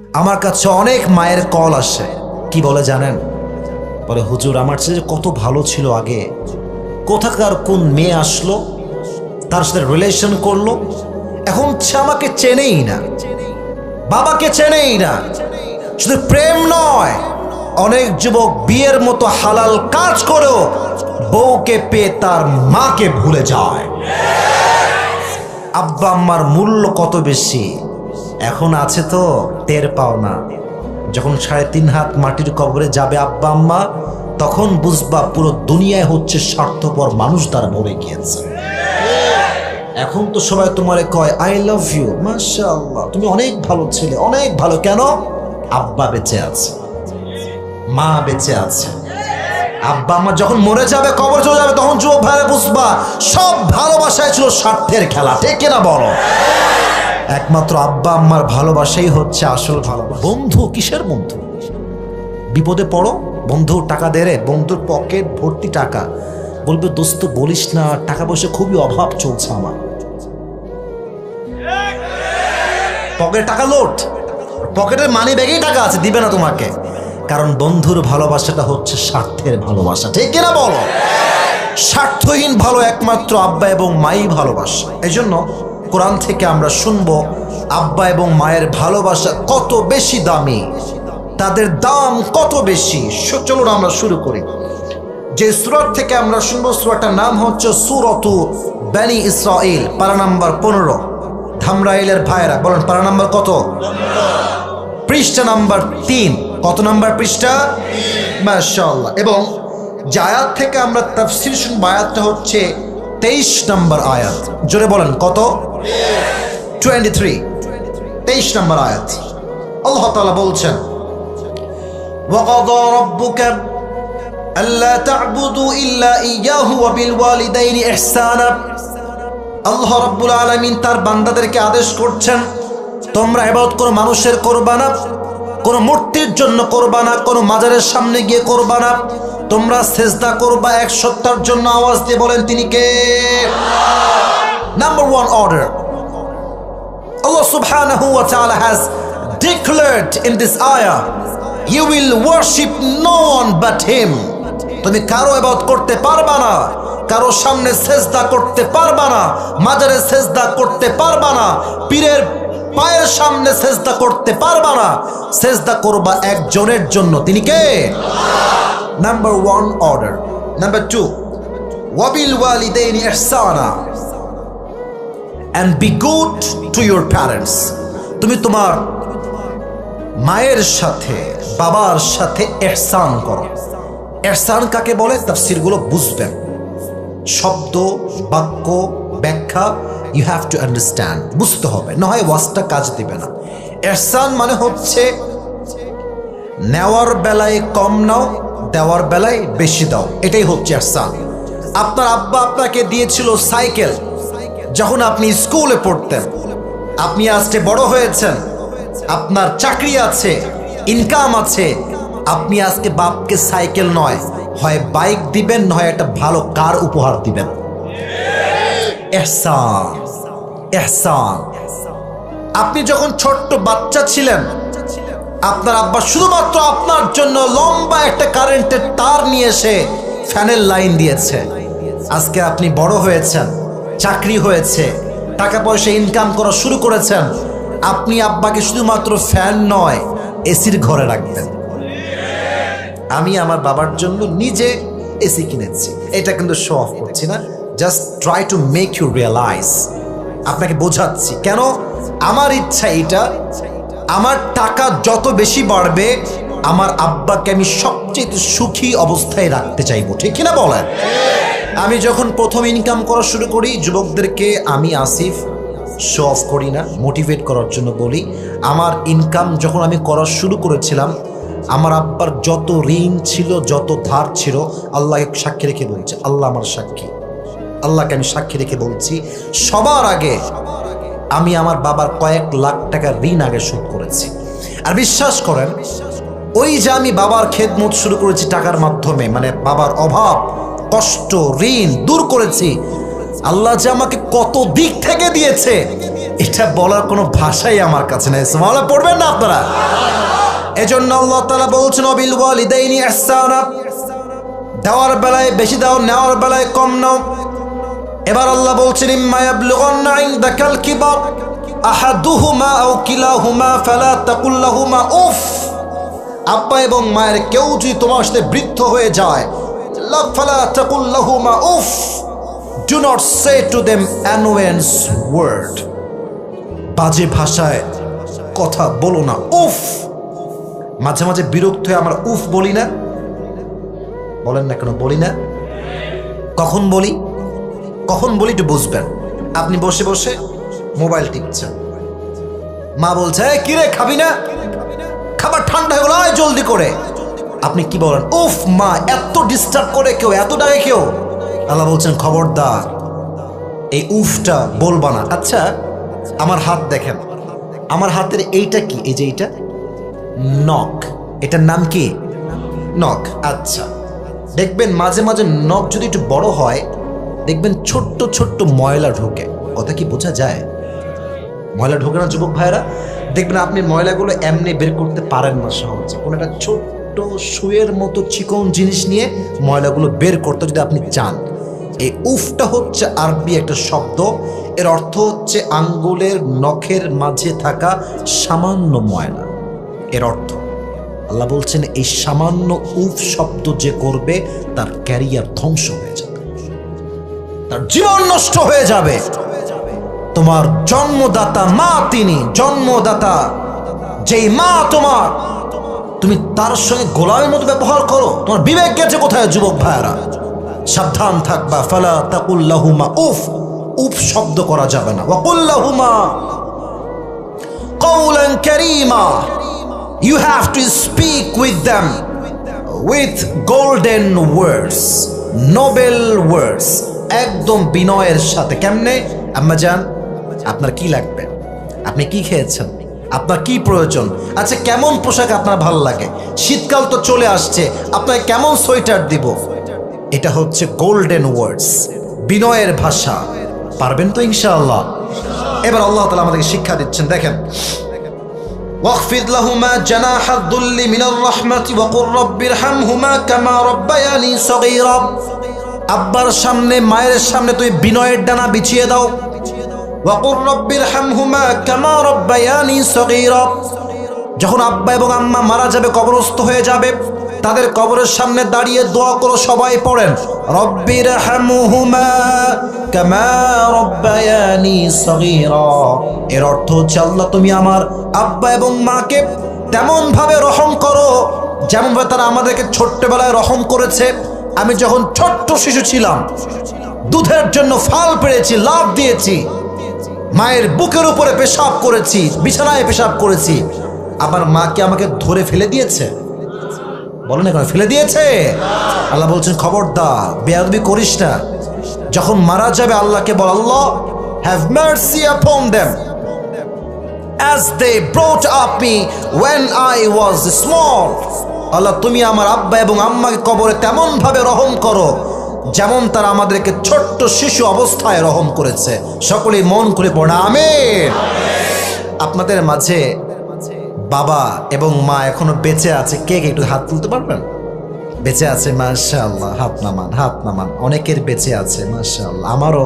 আমার কাছে অনেক মায়ের কল আসে, কি বলে জানেন? বলে হুজুর আমার চেয়ে কত ভালো ছিল আগে, কোথাকার কোন মেয়ে আসলো, তার সাথে রিলেশন করলো, এখন সে আমাকে চেনেই না, বাবাকে চেনেই না। শুধু প্রেম নয়, অনেক যুবক বিয়ের মতো হালাল কাজ করেও বউকে পেয়ে তার মাকে ভুলে যায়। আব্বা আম্মার মূল্য কত বেশি এখন আছে তো টের পাও না। যখন 3.5 হাত মাটির কবরে যাবে আব্বা আম্মা, তখন বুঝবা পুরো দুনিয়ায় হচ্ছে স্বার্থপর মানুষ দ্বারা ভরে গিয়েছে। এখন তো সবাই তোমারে কয় আই লাভ ইউ, মাশাআল্লাহ তুমি অনেক ভালো ছেলে, অনেক ভালো। কেন? আব্বা বেঁচে আছে, মা বেঁচে আছে। আব্বা আম্মা যখন মরে যাবে, কবর চলে যাবে, তখন যুবক ভাইরা বুঝবা সব ভালোবাসায় ছিল স্বার্থের খেলা। ঠিক কিনা বলো? একমাত্র আব্বা আম্মার ভালোবাসাই হচ্ছে আসল ভালোবাসা। বন্ধু কিসের বন্ধু? বিপদে পড়ো, বন্ধুর টাকা দে রে, বন্ধুর পকেট ভর্তি টাকা, বলবে দোস্ত বলিস না, টাকা পয়সা খুবই অভাব চলছে আমার। পকেটে টাকা লোট, পকেটের মানি ব্যাগেই টাকা আছে, দিবে না তোমাকে। কারণ বন্ধুর ভালোবাসাটা হচ্ছে স্বার্থের ভালোবাসা। ঠিক কিনা বলো? স্বার্থহীন ভালো একমাত্র আব্বা এবং মাই ভালোবাসা। এই জন্য কোরআন থেকে আমরা শুনবো আব্বা এবং মায়ের ভালোবাসা কত বেশি দামি, তাদের দাম কত বেশি। চলুন আমরা শুরু করি। যে সূরা থেকে আমরা শুনবো, সূরাটার নাম হচ্ছে সূরাতু বনি ইসরাঈল, পারা নাম্বার 15। ধামরাইলের ভাইরা বলেন পারা নাম্বার কত? পৃষ্ঠা নাম্বার 3। কত নাম্বার পৃষ্ঠা? মাশাআল্লাহ। এবং যে আয়াত থেকে আমরা তাফসীর শুনবো, আয়াতটা হচ্ছে 23 নম্বর আয়াত। জোরে বলেন কত? 23 নম্বর আয়াত। আল্লাহ তাআলা বলছেন ওয়াকাযা রাব্বুকা আল্লা তা'বুদু ইল্লা ইয়্যাহু ওয়া বিল ওয়ালিদাইনি ইহসানা। আল্লাহ রাব্বুল আলামিন তার বান্দাদেরকে আদেশ করছেন, তোমরা ইবাদত করো, মানুষের করবা না, কোনো মূর্তির জন্য করবা না, কোনো মাজারের সামনে গিয়ে করবা না, তোমরা সিজদা করবা এক সত্তার জন্য। আওয়াজ দিয়ে বলেন তিনি কে? Number 1 order. Allah subhanahu wa ta'ala has declared in this ayah, you will worship no one but him. তুমি কারো ইবাদত করতে পারবা না, কারো সামনে সিজদা করতে পারবা না, মাজারে সিজদা করতে পারবা না, পীরের পায়ের সামনে সিজদা করতে পারবা না। সিজদা করবা একজনের জন্য, তিনি কে? Number 1 order. Number 2, wabil walidaini ihsana, and be good to your parents. তুমি তোমার মায়ের সাথে বাবার সাথে ইহসান করো। ইহসান কাকে বলে? তাফসীরগুলো বুঝবেন, শব্দ বাক্য ব্যাখ্যা ইউ হ্যাভ টু আন্ডারস্ট্যান্ড, বুঝতে হবে, না হয় ওয়াজটা কাজ দিবে না। ইহসান মানে হচ্ছে নেওয়ার বেলায় কম নাও, দেওয়ার বেলায় বেশি দাও, এটাই হচ্ছে ইহসান। আপনার আব্বা আপনাকে দিয়েছিল সাইকেল যখন আপনি স্কুলে পড়তেন, আপনি আজকে বড় হয়েছেন, আপনার চাকরি আছে, ইনকাম আছে, আপনি আজকে বাপকে সাইকেল নয়, হয় বাইক দিবেন, নয় একটা ভালো কার উপহার দিবেন। ইহসান, ইহসান। আপনি যখন ছোট্ট বাচ্চা ছিলেন, আপনার আব্বা শুধুমাত্র আপনার জন্য লম্বা একটা কারেন্টের তার নিয়ে এসে ফ্যানের লাইন দিয়েছে। আজকে আপনি বড় হয়েছেন, চাকরি হয়েছে, টাকা পয়সা ইনকাম করা শুরু করেছেন, আপনি আব্বাকে শুধুমাত্র ফ্যান নয় এসির ঘরে রাখবেন। আমি আমার বাবার জন্য নিজে এসি কিনেছি, এটা কিন্তু শো অফ করছি না, just try to make you realise. আপনাকে বোঝাচ্ছি কেন আমার ইচ্ছা এটা। আমার টাকা যত বেশি বাড়বে, আমার আব্বাকে আমি সবচেয়ে সুখী অবস্থায় রাখতে চাইবো। ঠিক কিনা বলেন? আমি যখন প্রথম ইনকাম করা শুরু করি, যুবকদেরকে আমি আসিফ শো অফ করি না, মোটিভেট করার জন্য বলি। আমার ইনকাম যখন আমি করা শুরু করেছিলাম, আমার আব্বার যত ঋণ ছিল, যত ধার ছিল, আল্লাহকে সাক্ষী রেখে বলছি, আল্লাহ আমার সাক্ষী, আল্লাহকে আমি সাক্ষী রেখে বলছি, সবার আগে আমি আমার বাবার কয়েক লাখ টাকা ঋণ আগে শোধ করেছি। আর বিশ্বাস করেন, ওই যে আমি বাবার খেদমত শুরু করেছি টাকার মাধ্যমে, মানে বাবার অভাব কষ্ট ঋণ দূর করেছি, আল্লাহ যে আমাকে কত দিক থেকে দিয়েছে এটা বলার কোনো ভাষাই আমার কাছে নেই। সুবহানাল্লাহ পড়বেন না আপনারা? এজন্য আল্লাহ তাআলা বলছেন ওয়াবিল ওয়ালিদাইনি ইহসানা, দেওয়ার বেলায় বেশি দাও, নেওয়ার বেলায় কম নাও। এবার আল্লাহ বলছেন ইম্মা ইয়াবলুগান্না ইনদাকাল কিবার আহাদুহুমা আও কিলাহুমা ফালা তাকুল লাহুমা উফ। আব্বা এবং মায়ের কেউ যদি তোমার সাথে বৃদ্ধ হয়ে যায়, ফালা তাকুল লাহুমা উফ, do not say to them annoyance word, বাজে ভাষায় কথা বলো না, উফ। মাঝে মাঝে বিরক্ত হয়ে আমরা উফ বলি না? বলেন না কেন বলি না? কখন বলি? কখন বলি একটু বুঝবেন। আপনি বসে বসে মোবাইল টিপছেন, মা বলছে কিরে খাবি না, খাবার ঠান্ডা হয়ে গেল, আয় জলদি করে। আপনি কি বলেন? উফ মা, এত ডিস্টার্ব করে কেউ, এত ডাকে কেউ। আল্লাহ বলছেন খবরদার এই উফটা বলবা না। আচ্ছা আমার হাত দেখেন, আমার হাতের এইটা কি? এই যে এইটা নখ, এটার নাম কি? নখ। আচ্ছা দেখবেন মাঝে মাঝে নখ যদি একটু বড় হয়, দেখবেন ছোট্ট ছোট্ট ময়লা ঢোকে। কথা কি বোঝা যায়? ময়লা ঢোকে না যুবক ভাইরা? দেখবেন আপনি ময়লাগুলো এমনি বের করতে পারেন না সহজে, কোনো একটা ছোট্ট সুয়ের মতো চিকন জিনিস নিয়ে ময়লাগুলো বের করতে যদি আপনি চান। এই উফটা হচ্ছে আরবি একটা শব্দ, এর অর্থ হচ্ছে আঙ্গুলের নখের মাঝে থাকা সামান্য ময়লা। এর অর্থ আল্লাহ বলছেন এই সামান্য উফ শব্দ যে করবে তার ক্যারিয়ার ধ্বংস হয়ে যাবে, তার জীবন নষ্ট হয়ে যাবে। তোমার জন্মদাতা মা, তিনি জন্মদাতা, যেই মা তোমার, তুমি তার সঙ্গে গোলামের মতো ব্যবহার করো, তোমার বিবেক গেছে কোথায় যুবক ভাইরা? সাবধান থাকবা। ফালা তাকুল লাহুমা উফ, উফ শব্দ করা যাবে না। ওয়াকুল লাহুমা কাওলান কারীমা, you have to speak with them with golden words, noble words, একদম বিনয়ের সাথে। কেমনে? আম্মা জান আপনার কি লাগবে, আপনি কি খেয়েছেন, আপনার কি প্রয়োজন, আচ্ছা কেমন পোশাক আপনার ভালো লাগে, শীতকাল তো চলে আসছে, আপনাকে কেমন সোয়েটার দিব। এটা হচ্ছে গোল্ডেন ওয়ার্ডস, বিনয়ের ভাষা। পারবেন তো ইনশাআল্লাহ? এবার আল্লাহ তাআলা আমাদেরকে শিক্ষা দিচ্ছেন, দেখেন ওয়াখফিদ লাহুমা জানাহাদ দুল্লি মিনার রাহমাতি ওয়া কুর রাব্বিরহামহুমা কামা রাব্বায়ানি সগীরা। আব্বার সামনে মায়ের সামনে তুমি বিনয়ের ডানা বিছিয়ে দাও। ওয়া কুর রাব্বিরহামহুমা কামা রাব্বায়ানি সগীরা। যখন আব্বা এবং আম্মা মারা যাবে, কবরস্থ হয়ে যাবে, তাদের কবরের সামনে দাঁড়িয়ে দোয়া করো। সবাই পড়েন রব্বিরহামহুমা কামা রাব্বায়ানি সগীরা। এর অর্থ হচ্ছে আল্লাহ তুমি আমার আব্বা এবং মাকে তেমন ভাবে রহম করো যেমন ভাবে তারা আমাদেরকে ছোট্টবেলায় রহম করেছে। আমি যখন ছোট্ট শিশু ছিলাম, দুধের জন্য ফাল পেড়েছি, লাফ দিয়েছি, মায়ের বুকের উপরে পেশাব করেছি, বিছানায় পেশাব করেছি, আমার মা কি আমাকে ধরে ফেলে দিয়েছে? বলেন না কেন ফেলে দিয়েছে? আল্লাহ বলছেন খবরদার বেয়াদবি করিস না। যখন মারা যাবে আল্লাহকে বল, Allah have mercy upon them as they brought up me when I was small. Allah তুমি আমার আব্বা এবং আম্মাকে কবরে তেমন ভাবে রহম করো যেমন তারা আমাদেরকে ছোট্ট শিশু অবস্থায় রহম করেছে। সকলেই মন করে পড়ে আমিন। আপনাদের মাঝে বাবা এবং মা এখনো বেঁচে আছে, কে কে একটু হাত তুলতে পারবেন? বেঁচে আছে মাশাআল্লাহ, হাত নামান, হাত নামান। অনেকের বেঁচে আছে মাশাআল্লাহ। আমারও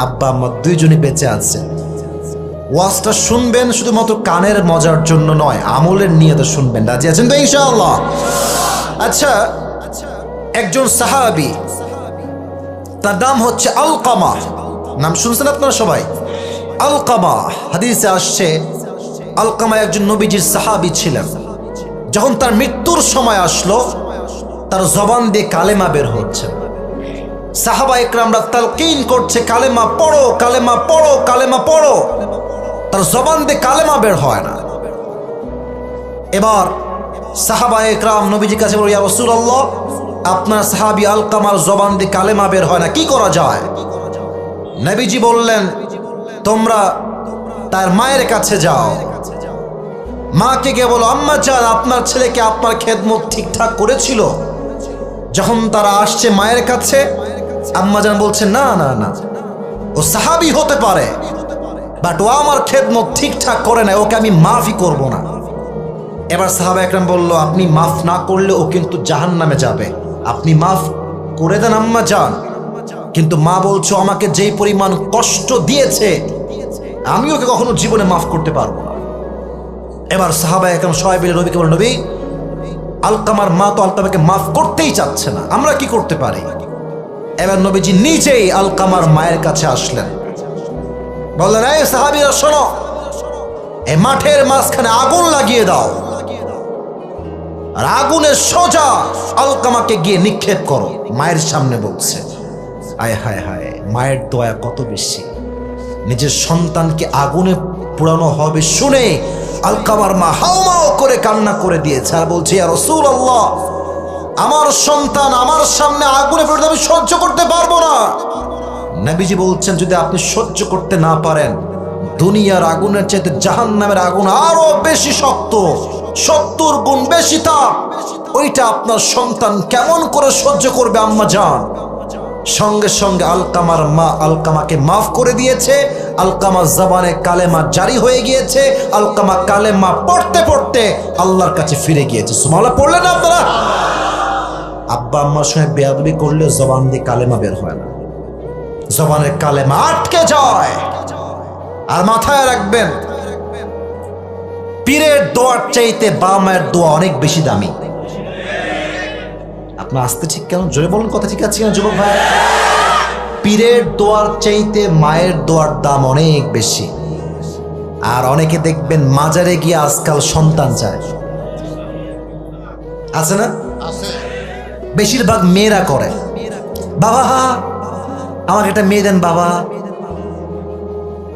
আব্বা আম্মা দুইজনই বেঁচে আছে। ওয়াজটা শুনবেন শুধুমাত্র কানের মজার জন্য নয়, আমলের নিয়তে শুনবেন। রাজি আছেন তো ইনশাআল্লাহ? আচ্ছা, একজন সাহাবী, তার নাম হচ্ছে আলকামা। নাম শুনছেন আপনারা সবাই? আলকামা, হাদিসে আসছে আলকামা একজন নবীজির সাহাবী ছিলেন। যখন তার মৃত্যুর সময় আসলো, তার জবান দিয়ে কালেমা বের হচ্ছে। সাহাবা ইকরামরা তালকিন করছে, কালেমা পড়ো, কালেমা পড়ো, কালেমা পড়ো। তার জবান দিয়ে কালেমা বের হয় না। এবার সাহাবা ইকরাম নবীজির কাছে বলে, ইয়া রাসূলুল্লাহ, আপনার সাহাবী আলকামার জবান দিয়ে কালেমা বের হয় না, কি করা যায়? নবীজি বললেন, তোমরা তার মায়ের কাছে যাও, মাকে গিয়ে বলো, আম্মা জান আপনার ছেলেকে আপনার খেদমত ঠিকঠাক করেছিল? যখন তারা আসছে মায়ের কাছে, আম্মা জান বলছে, না না না, ও সাহাবী হতে পারে, বাট ও আমার খেদমত ঠিকঠাক করে না, ওকে আমি মাফই করব না। এবার সাহাবা একরাম বলল, আপনি মাফ না করলে ও কিন্তু জাহান্নামে যাবে, আপনি মাফ করে দেন আম্মা যান। কিন্তু মা বলছো আমাকে যেই পরিমাণ কষ্ট দিয়েছে আমি ওকে কখনো জীবনে মাফ করতে পারবো না। এবার সাহাবা একরাম সবাই মিলে নবীকে বলল, নবী আলকামার মা তো আলকামাকে মাফ করতেই চাচ্ছে না, আমরা কি করতে পারি? এবার নবীজি নিজেই আলকামার মায়ের কাছে আসলেন, বললেন, এই সাহাবীরা শোনো, এই মাঠের মাঝখানে আগুন লাগিয়ে দাও আর আগুনের সোজা আলকামাকে গিয়ে নিক্ষেপ করো। মায়ের সামনে বলছে। আয় হায় হায়, মায়ের দয়া কত বেশি। নিজের সন্তানকে আগুনে পোড়ানো হবে শুনে আলকামার মা হাউমাউ করে কান্না করে দিয়েছে আর বলছে, ইয়া রাসূলুল্লাহ, আমার সন্তান আমার সামনে আগুনে পড়ে আমি সহ্য করতে পারবো না। নবীজি বলছেন, যদি আপনি সহ্য করতে না পারেন, দুনিয়ার আগুনের চাইতে জাহান্নামের আগুন আরো বেশি শক্ত, 70 গুণ বেশি তাপ, ওইটা আপনার সন্তান কেমন করে সহ্য করবে আম্মা জান? সঙ্গে সঙ্গে আলকামার মা আলকামাকে মাফ করে দিয়েছে। আলকামার জবানে কালেমা জারি হয়ে গিয়েছে। আলকামা কালেমা পড়তে পড়তে আল্লাহর কাছে ফিরে গিয়েছে। সুবহানাল্লাহ পড়লেন না আপনারা? আব্বা আম্মার সঙ্গে বেয়াদবি করলে জবান দিয়ে কালেমা বের হয় না, জবানের কালেমা আটকে যায়। আর মাথায় রাখবেন, পীরের দোয়ার চাইতে বাবা মায়ের দোয়া অনেক বেশি দামি। আপনার আসতে ঠিক কেন? জোরে বলুন, কথা ঠিক আছে কিনা যুবক ভাই? পীরের দোয়ার চাইতে মায়ের দোয়ার দাম অনেক বেশি। আর অনেকে দেখবেন মাজারে গিয়ে আজকাল সন্তান চায়, আছে না? বেশিরভাগ মেয়েরা করে, বাবা আমাকে একটা মেয়ে দেন বাবা।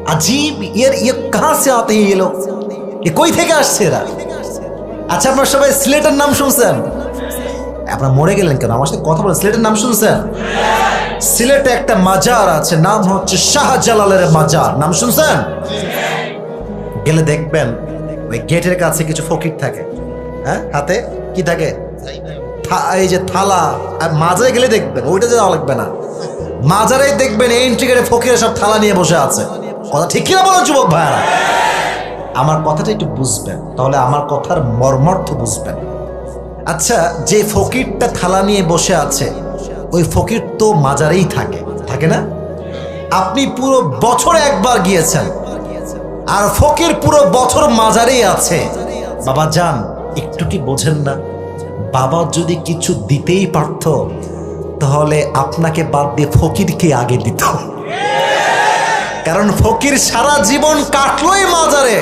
अजीब ये कहां से आते हैं ये लोग, ये কই থেকে আসছে এরা? আচ্ছা আপনারা সবাই সিলেটের নাম শুনছেন? আপনারা মরে গেলেন কেন? আমার সাথে কথা বলেন। সিলেটের নাম শুনছেন? সিলেটে একটা মাজার আছে, নাম হচ্ছে শাহজালালের মাজার। নাম শুনছেন? গেলে দেখবেন ওই গেটের কাছে কিছু ফকির থাকে, হ্যাঁ, হাতে কি থাকে? এই যে থালা। আর মাজারে গেলে দেখবেন, ওইটা যাওয়া লাগবে না, মাজারে দেখবেন এন্ট্রি গেটে ফকিরা সব থালা নিয়ে বসে আছে। কথা ঠিক কিনা বলো যুবক ভাইরা? আমার কথাটা একটু বুঝবেন, তাহলে আমার কথার মর্মার্থ বুঝবেন। আচ্ছা, যে ফকিরটা থালা নিয়ে বসে আছে ওই ফকির তো মাজারেই থাকে, থাকে না? আপনি পুরো বছরে একবার গিয়েছেন আর ফকির পুরো বছর মাজারেই আছে। বাবা যান, একটু কি বোঝেন না? বাবা যদি কিছু দিতেই পারত তাহলে আপনাকে বাদ দিয়ে ফকিরকে আগে দিত, কারণ ফকির সারা জীবন কাটলোই মাজারে।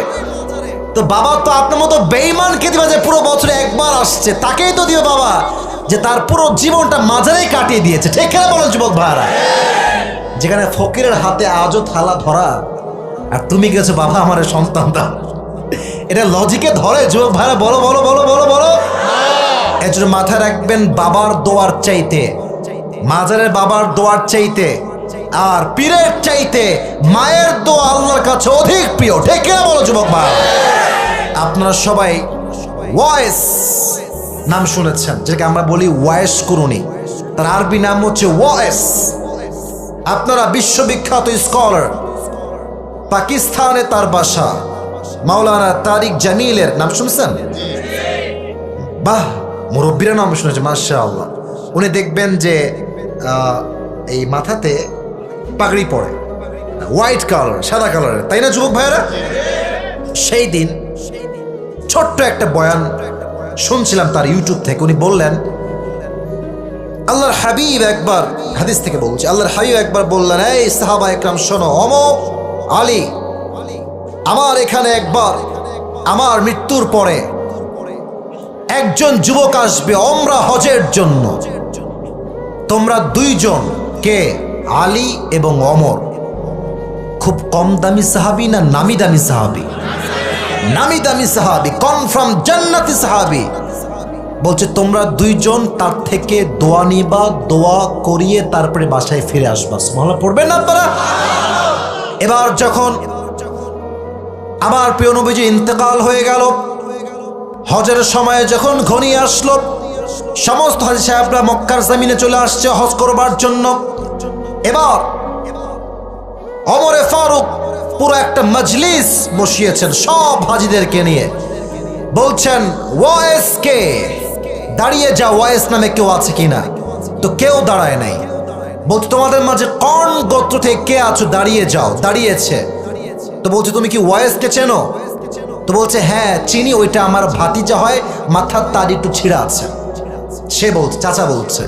তো বাবা তো আপনার মতো বেঈমানকে দিবে যে পুরো বছরে একবার আসছে, তাকেই তো দিও বাবা যে তার পুরো জীবনটা মাজারেই কাটিয়ে দিয়েছে। ঠিক কিনা বলো যুবক ভাইরা? যেখানে ফকিরের হাতে আজও থালা ধরা আর তুমি গেছো বাবা আমার সন্তান দাও, এটা লজিকে ধরে যুবক ভাইরা? বলো বলো বলো বলো বলো। এর জন্য মাথায় রাখবেন, বাবার দোয়ার চাইতে, মাজারের বাবার দোয়ার চাইতে আর পীরের চাইতে মায়ের দোয়া আল্লাহর কাছে অধিক প্রিয়। ঠিক কিনা বলো যুবক ভাই? আপনারা সবাই ওয়াইস নাম শুনেছেন, যেটাকে আমরা বলি ওয়াইস কুরুনি, তার আরবি নাম হচ্ছে ওয়াইস। আপনারা বিশ্ববিখ্যাত স্কলার, পাকিস্তানে তার বাসা, মাওলানা তারিক জামিলের নাম শুনছেন? বাহ, মুরব্বীরা নাম শুনেছে, মাশাআল্লাহ। উনি দেখবেন যে এই মাথাতে পাগড়ি পরে, হোয়াইট কালার, সাদা কালারের, তাই না যুবক ভাইয়েরা? সেই দিন ছোট্ট একটা বয়ান শুনছিলাম তার ইউটিউব থেকে। উনি বললেন, আল্লাহর হাবিব একবার, হাদিস থেকে বলছি, আল্লাহর হাবিব একবার বললেন, এই সাহাবা একরাম শোনো, অমুক আলী, আমার এখানে একবার আমার মৃত্যুর পরে একজন যুবক আসবে ওমরা হজের জন্য। তোমরা দুইজন, কে? আলী এবং ওমর। খুব কম দামি সাহাবী না নামি দামি সাহাবী? নামি দামি সাহাবী, কনফার্ম জান্নাতি সাহাবী। বলছে তোমরা দুইজন তার থেকে দোয়া নিবা, দোয়া করিয়ে তারপরে বাসায় ফিরে আসবা। সুবহানাল্লাহ পড়বেন না আপনারা? এবার যখন আমার প্রিয় নবীজি ইন্তেকাল হয়ে গেল, হজের সময় যখন ঘনিয়ে আসলো, সমস্ত হাজী সাহেবরা মক্কার জমিনে চলে আসছে হজ করবার জন্য। এবার ওমরে ফারুক পুরো একটা মজলিস বসিয়েছেন সব হাজিদেরকে নিয়ে। বলছেন ওয়াইস কে, দাঁড়িয়ে যা, ওয়াইস নামে কেউ আছে কিনা? তো কেউ দাঁড়ায় নাই। বলছে তোমাদের মাঝে কোন গোত্র থেকে কে আছো, দাঁড়িয়ে যাও। দাঁড়িয়েছে। তো বলছে তুমি কি ওয়াইসকে চেনো? তো বলছে হ্যাঁ চিনি, ওইটা আমার ভাতিজা হয়, মাথার তার একটু ছিঁড়া আছে। সে বলছে, চাচা বলছে।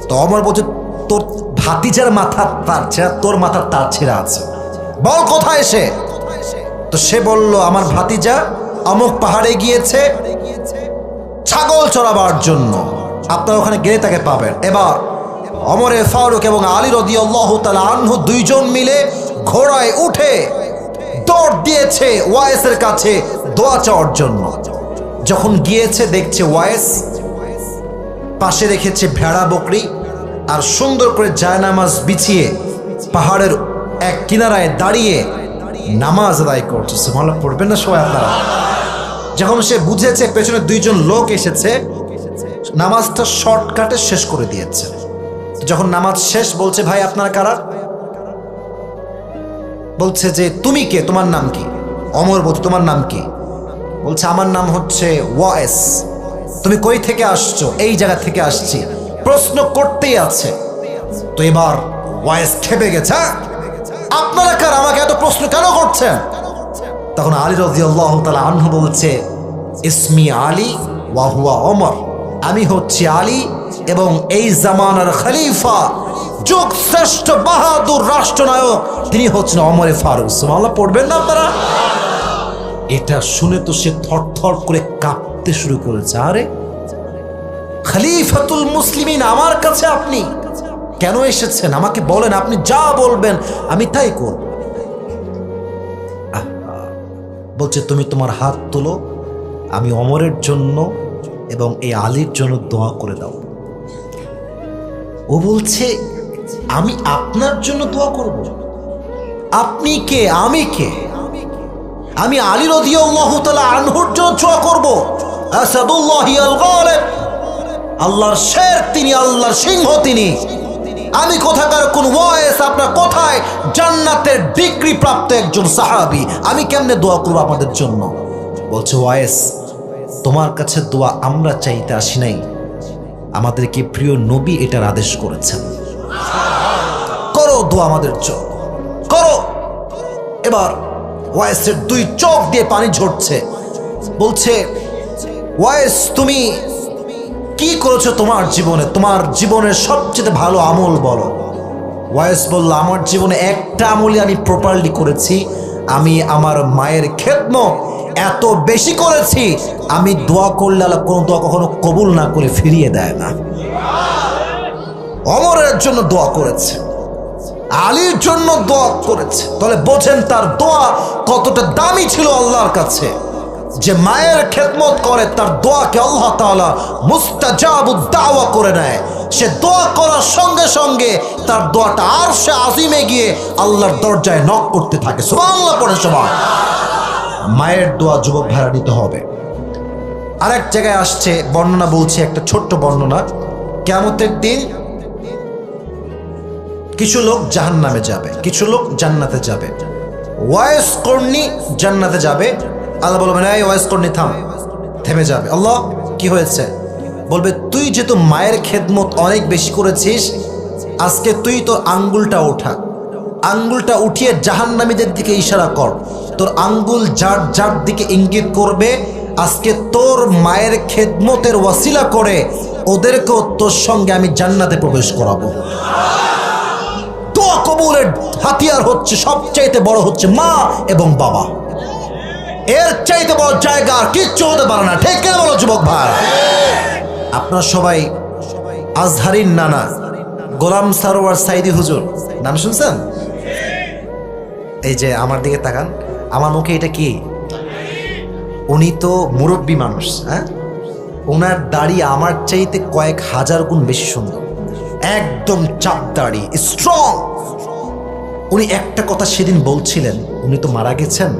তো ওমর বলছে তোর ভাতিজার মাথার তার ছেঁড়া, তোর মাথার তার ছেঁড়া আছে, বল কোথায় সে? তো সে বলল আমার ভাতিজা অমুক পাহাড়ে গিয়েছে ছাগল চড়াবার জন্য, আপনারা ওখানে গেলে তাকে পাবেন। এবার ওমরে ফারুক এবং আলী রাদিয়াল্লাহু তাআলা আনহু দুইজন মিলে ঘোড়ায় উঠে দৌড় দিয়েছে ওয়াইসের কাছে দোয়া চাওয়ার জন্য। যখন গিয়েছে দেখছে ওয়াইস পাশে রেখেছে ভেড়া বকরি আর সুন্দর করে জায়নামাজ বিছিয়ে পাহাড়ের এক কিনারায় দাঁড়িয়ে নামাজ আদায় করছে। সুবহানাল্লাহ পড়বেন না সবাই আপনারা? যখন সে বুঝেছে পেছনে দুইজন লোক এসেছে, নামাজটা শর্টকাটে শেষ করে দিয়েছে। যখন নামাজ শেষ বলছে ভাই আপনারা কারা? বলছে যে তুমি কে, তোমার নাম কি? ওমর বলছে তোমার নাম কি? বলছে আমার নাম হচ্ছে ওয়াইস। তুমি কই থেকে আসছো? এই জায়গা থেকে আসছি। প্রশ্ন করতেই আছে। তো এবার ওয়াইস খেপে গেছে, আপনারা কার, আমাকে এত প্রশ্ন কেন করছেন? তখন আলী রাদিয়াল্লাহু তাআলা আনহু বলছে ইসমি আলী ওয়া হুয়া ওমর, আমি হচ্ছি আলী এবং এই জামানার খলিফা, যুগ শ্রেষ্ঠ বাহাদুর রাষ্ট্রনায়ক তিনি হচ্ছেন ওমরে ফারুক। সুবহানাল্লাহ পড়বেন না আপনারা? এটা শুনে তো সে থরথর করে কাঁপতে শুরু করেছে। আরে খলিফাতুল মুসলিমিন আমার কাছে আপনি কেন এসেছেন? আমাকে বলেন, আপনি যা বলবেন আমি তাই করব। বলছে তুমি তোমার হাত তোলো, আমি ওমরের জন্য এবং এই আলীর জন্য দোয়া করে দাও। ও বলছে আমি আপনার জন্য দোয়া করব? আপনি কে, আমি কে? আমি আলী রাদিয়াল্লাহু তাআলা আনহুর জন্য দোয়া করব? আসাদুল্লাহি আল গালিব, আল্লাহর শের তিনি, আল্লাহর সিংহ তিনি। আমি কোথাকার কোন ওয়াইস, আপনার কোথায় জান্নাতের ডিগ্রি প্রাপ্ত একজন সাহাবী, আমি কেমনে দোয়া করব আপনাদের জন্য? বলছে ওয়াইস তোমার কাছে দোয়া আমরা চাইতে আসি নাই, আমাদেরকে প্রিয় নবী এটার আদেশ করেছেন, করো দোয়া আমাদের জন্য, করো। এবার ওয়াইসের দুই চোখ দিয়ে পানি ঝরছে। বলছে ওয়াইস তুমি কি করেছো তোমার জীবনে, তোমার জীবনের সবচেয়ে ভালো আমল বলো। ওয়াইস বলল আমার জীবনে একটা আমলই আমি প্রপারলি করেছি, আমি আমার মায়ের খেদমত এত বেশি করেছি, আমি দোয়া করলে আল্লাহ কোনো দোয়া কখনো কবুল না করে ফিরিয়ে দেয় না। ওমরের জন্য দোয়া করেছে, আলীর জন্য দোয়া করেছে। তাহলে বোঝেন তার দোয়া কতটা দামি ছিল আল্লাহর কাছে। যে মায়ের খেদমত করে তার দোয়াকে আল্লাহ তাআলা মুস্তাজাবুদ দাওয়া করে নেয়। সে দোয়া করার সঙ্গে সঙ্গে তার দোয়াটা আরশে আজিমে গিয়ে আল্লাহর দরজায় নক করতে থাকে। সুবহানাল্লাহ পড়ে সবাই। মায়ের দোয়া যুবক ভাড়া নিতে হবে। আরেক জায়গায় আসছে বর্ণনা, বলছে একটা ছোট্ট বর্ণনা। কিয়ামতের দিন কিছু লোক জাহান্নামে যাবে, কিছু লোক জান্নাতে যাবে। ওয়াইস কর্ণী জান্নাতে যাবে। আল্লাহ বলবেন এই ওয়াইস কর্ণী থাম, থেমে যাবে। আল্লাহ কি হয়েছে? বলবে তুই যেহেতু মায়ের খেদমত অনেক বেশি করেছিস, আজকে তুই তোর আঙ্গুলটা ওঠা, আঙ্গুলটা উঠিয়ে জাহান্নামীদের দিকে ইশারা কর। তোর আঙ্গুল যার যার দিকে ইঙ্গিত করবে, আজকে তোর মায়ের খেদমতের ওয়াসিলা করে ওদেরকেও তোর সঙ্গে আমি জান্নাতে প্রবেশ করাবো। দোয়া কবুলের হাতিয়ার হচ্ছে সবচাইতে বড় হচ্ছে মা এবং বাবা। এর চাইতে বড় জায়গা আর কিচ্ছু হতে পারে না। ঠিক কেন বলো যুবক ভাই? আপনার সবাই আজহারির নানা গোলাম সারোয়ার সাইদি হুজুর নাম শুনছেন? এই যে আমার দিকে তাকান, আমার মুখে এটা কি? উনি তো মুরব্বী মানুষ, হ্যাঁ? ওনার দাড়ি আমার চাইতে কয়েক হাজার গুণ বেশি সুন্দর, একদম চাপ দাড়ি, স্ট্রং। উনি একটা কথা সেদিন বলছিলেন, উনি তো মারা গেছেন,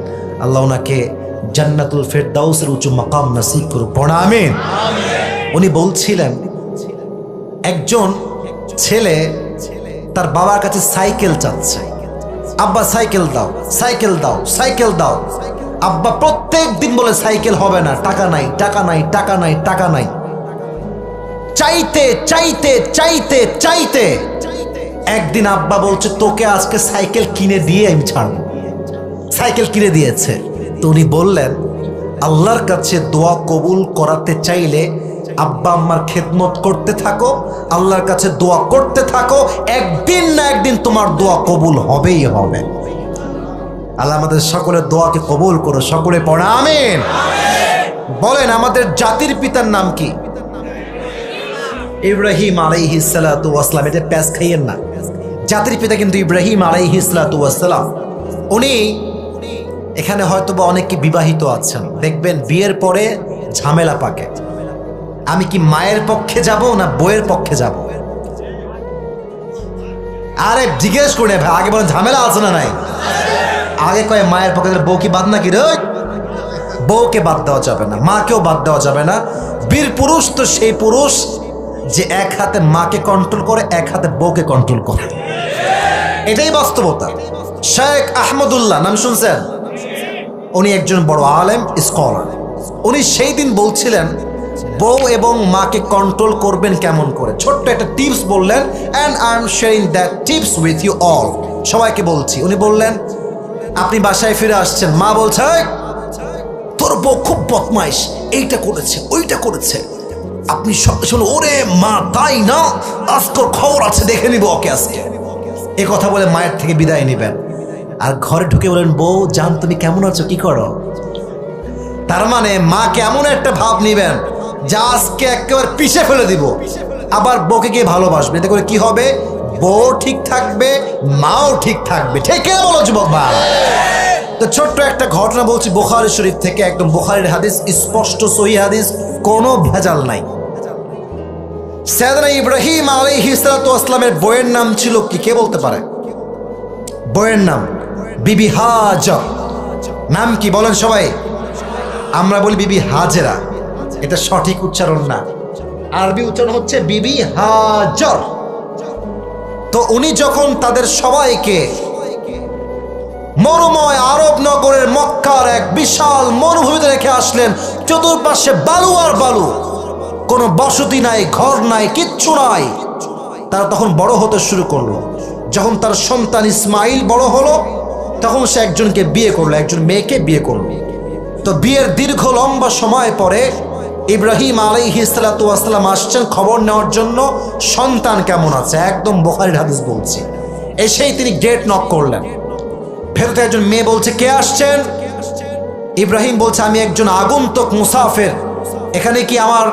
আল্লাহ ওনাকে জান্নাতুল ফেরদাউসের উঁচু মাকাম নসিব করুক, পড়া আমিন। উনি বলছিলেন একজন ছেলে তার বাবার কাছে সাইকেল চাচ্ছে, আব্বা সাইকেল দাও, সাইকেল দাও, সাইকেল দাও। আব্বা প্রত্যেক দিন বলে সাইকেল হবে না, টাকা নাই, টাকা নাই, টাকা নাই, টাকা নাই। চাইতে চাইতে চাইতে চাইতে একদিন আব্বা বলছে তোকে আজকে সাইকেল কিনে দিয়ে আমি ছাড়ব। সাইকেল কিনে দিয়েছে। তো উনি বললেন আল্লাহর কাছে দোয়া কবুল করাতে চাইলে আব্বা আম্মার খেদমত করতে থাকো, আল্লাহর কাছে দোয়া করতে থাকো, একদিন না একদিন তোমার দোয়া কবুল হবেই হবে। আল্লাহ আমাদের সকলের দোয়াকে কবুল করো, সকলে পড়া আমিন। বলেন আমাদের জাতির পিতার নাম কি? ইব্রাহিম আলাইহিস সালাতু ওয়াস সালাম। এটা প্যাস খাইয়েন না, জাতির পিতা কিন্তু ইব্রাহিম আলাইহিস সালাতু ওয়াস সালাম। উনি এখানে হয়তো বা অনেকে বিবাহিত আছেন, দেখবেন বিয়ের পরে ঝামেলা পাকে। আমি কি মায়ের পক্ষে যাব না বউয়ের পক্ষে যাব? আরে জিজ্ঞেস করে ভাই, আগে বলেন ঝামেলা আছে না নাই? আগে কয় মায়ের পক্ষে, বউ কি বাদ নাকি রে? বউকে বাদ দেওয়া যাবে না, মাকেও বাদ দেওয়া যাবে না। বীর পুরুষ তো সেই পুরুষ যে এক হাতে মাকে কন্ট্রোল করে, এক হাতে বউকে কন্ট্রোল করে। এটাই বাস্তবতা। শেখ আহমদুল্লাহ নাম শুনছেন? উনি একজন বড় আলেম, স্কলার। উনি সেই দিন বলছিলেন বউ এবং মাকে কন্ট্রোল করবেন কেমন করে। ছোট্ট একটা টিপস বললেন, and I am sharing that tips with you all. সবাইকে বলছি। উনি বললেন আপনি বাসায় ফিরে আসছেন, মা বলছে তোর বউ খুব বদমাইশ, এইটা করেছে ওইটা করেছে। আপনি শুনুন, ওরে মা তাই না, আজকের খবর আছে, দেখে নিব ওকে আজকে। এ কথা বলে মায়ের থেকে বিদায় নেবেন, আর ঘরে ঢুকে বলেন বউ জান তুমি কেমন আছো, কি করো। তার মানে মা কেমন একটা ভাব নিবেন যা আজকে একেবারে পিষে ফেলে দিব, আবার বউকে গিয়ে ভালোবাসবে। এতে করে কি হবে? বউ ঠিক থাকবে, মাও ঠিক থাকবে। ঠিক বলো যুবক ভাই। তো ছোট্ট একটা ঘটনা বলছি বুখারী শরীফ থেকে, একদম বুখারীর হাদিস, স্পষ্ট সহিহ হাদিস, কোনো ভেজাল নাই। সাইয়েদনা ইব্রাহিম আলাইহিস সালাতু ওয়াস সালামের বউয়ের নাম ছিল কি, কে বলতে পারে? বউয়ের নাম বিবি হাজার। নাম কি বলেন সবাই? আমরা বলি বিবি হাজেরা, এটা সঠিক উচ্চারণ না, আরবি উচ্চারণ হচ্ছে বিবি হাজার। তো উনি যখন তাদের সবাইকে মরুময় আরব নগরের মক্কার এক বিশাল মরুভূমিতে রেখে আসলেন, চতুর্পাশে বালু আর বালু, কোনো বসতি নাই, ঘর নাই, কিচ্ছু নাই। তারা তখন বড় হতে শুরু করলো। যখন তার সন্তান ইসমাইল বড় হলো, তখন সে একজনকে বিয়ে করলো, একজন মেয়েকে বিয়ে করলো। তো বিয়ের দীর্ঘ লম্বা সময় পরে ইব্রাহিম আলাইহিস সালাতু ওয়াস সালাম আসছেন খবর নেওয়ার জন্য সন্তান কেমন আছে। একদম বুখারীর হাদিস বলছি। এসেই তিনি গেট নক করলেন। ভেতরে একজন মেয়ে বলছে কে আসছেন? ইব্রাহিম বলছে আমি একজন আগন্তুক মুসাফির, এখানে কি আমার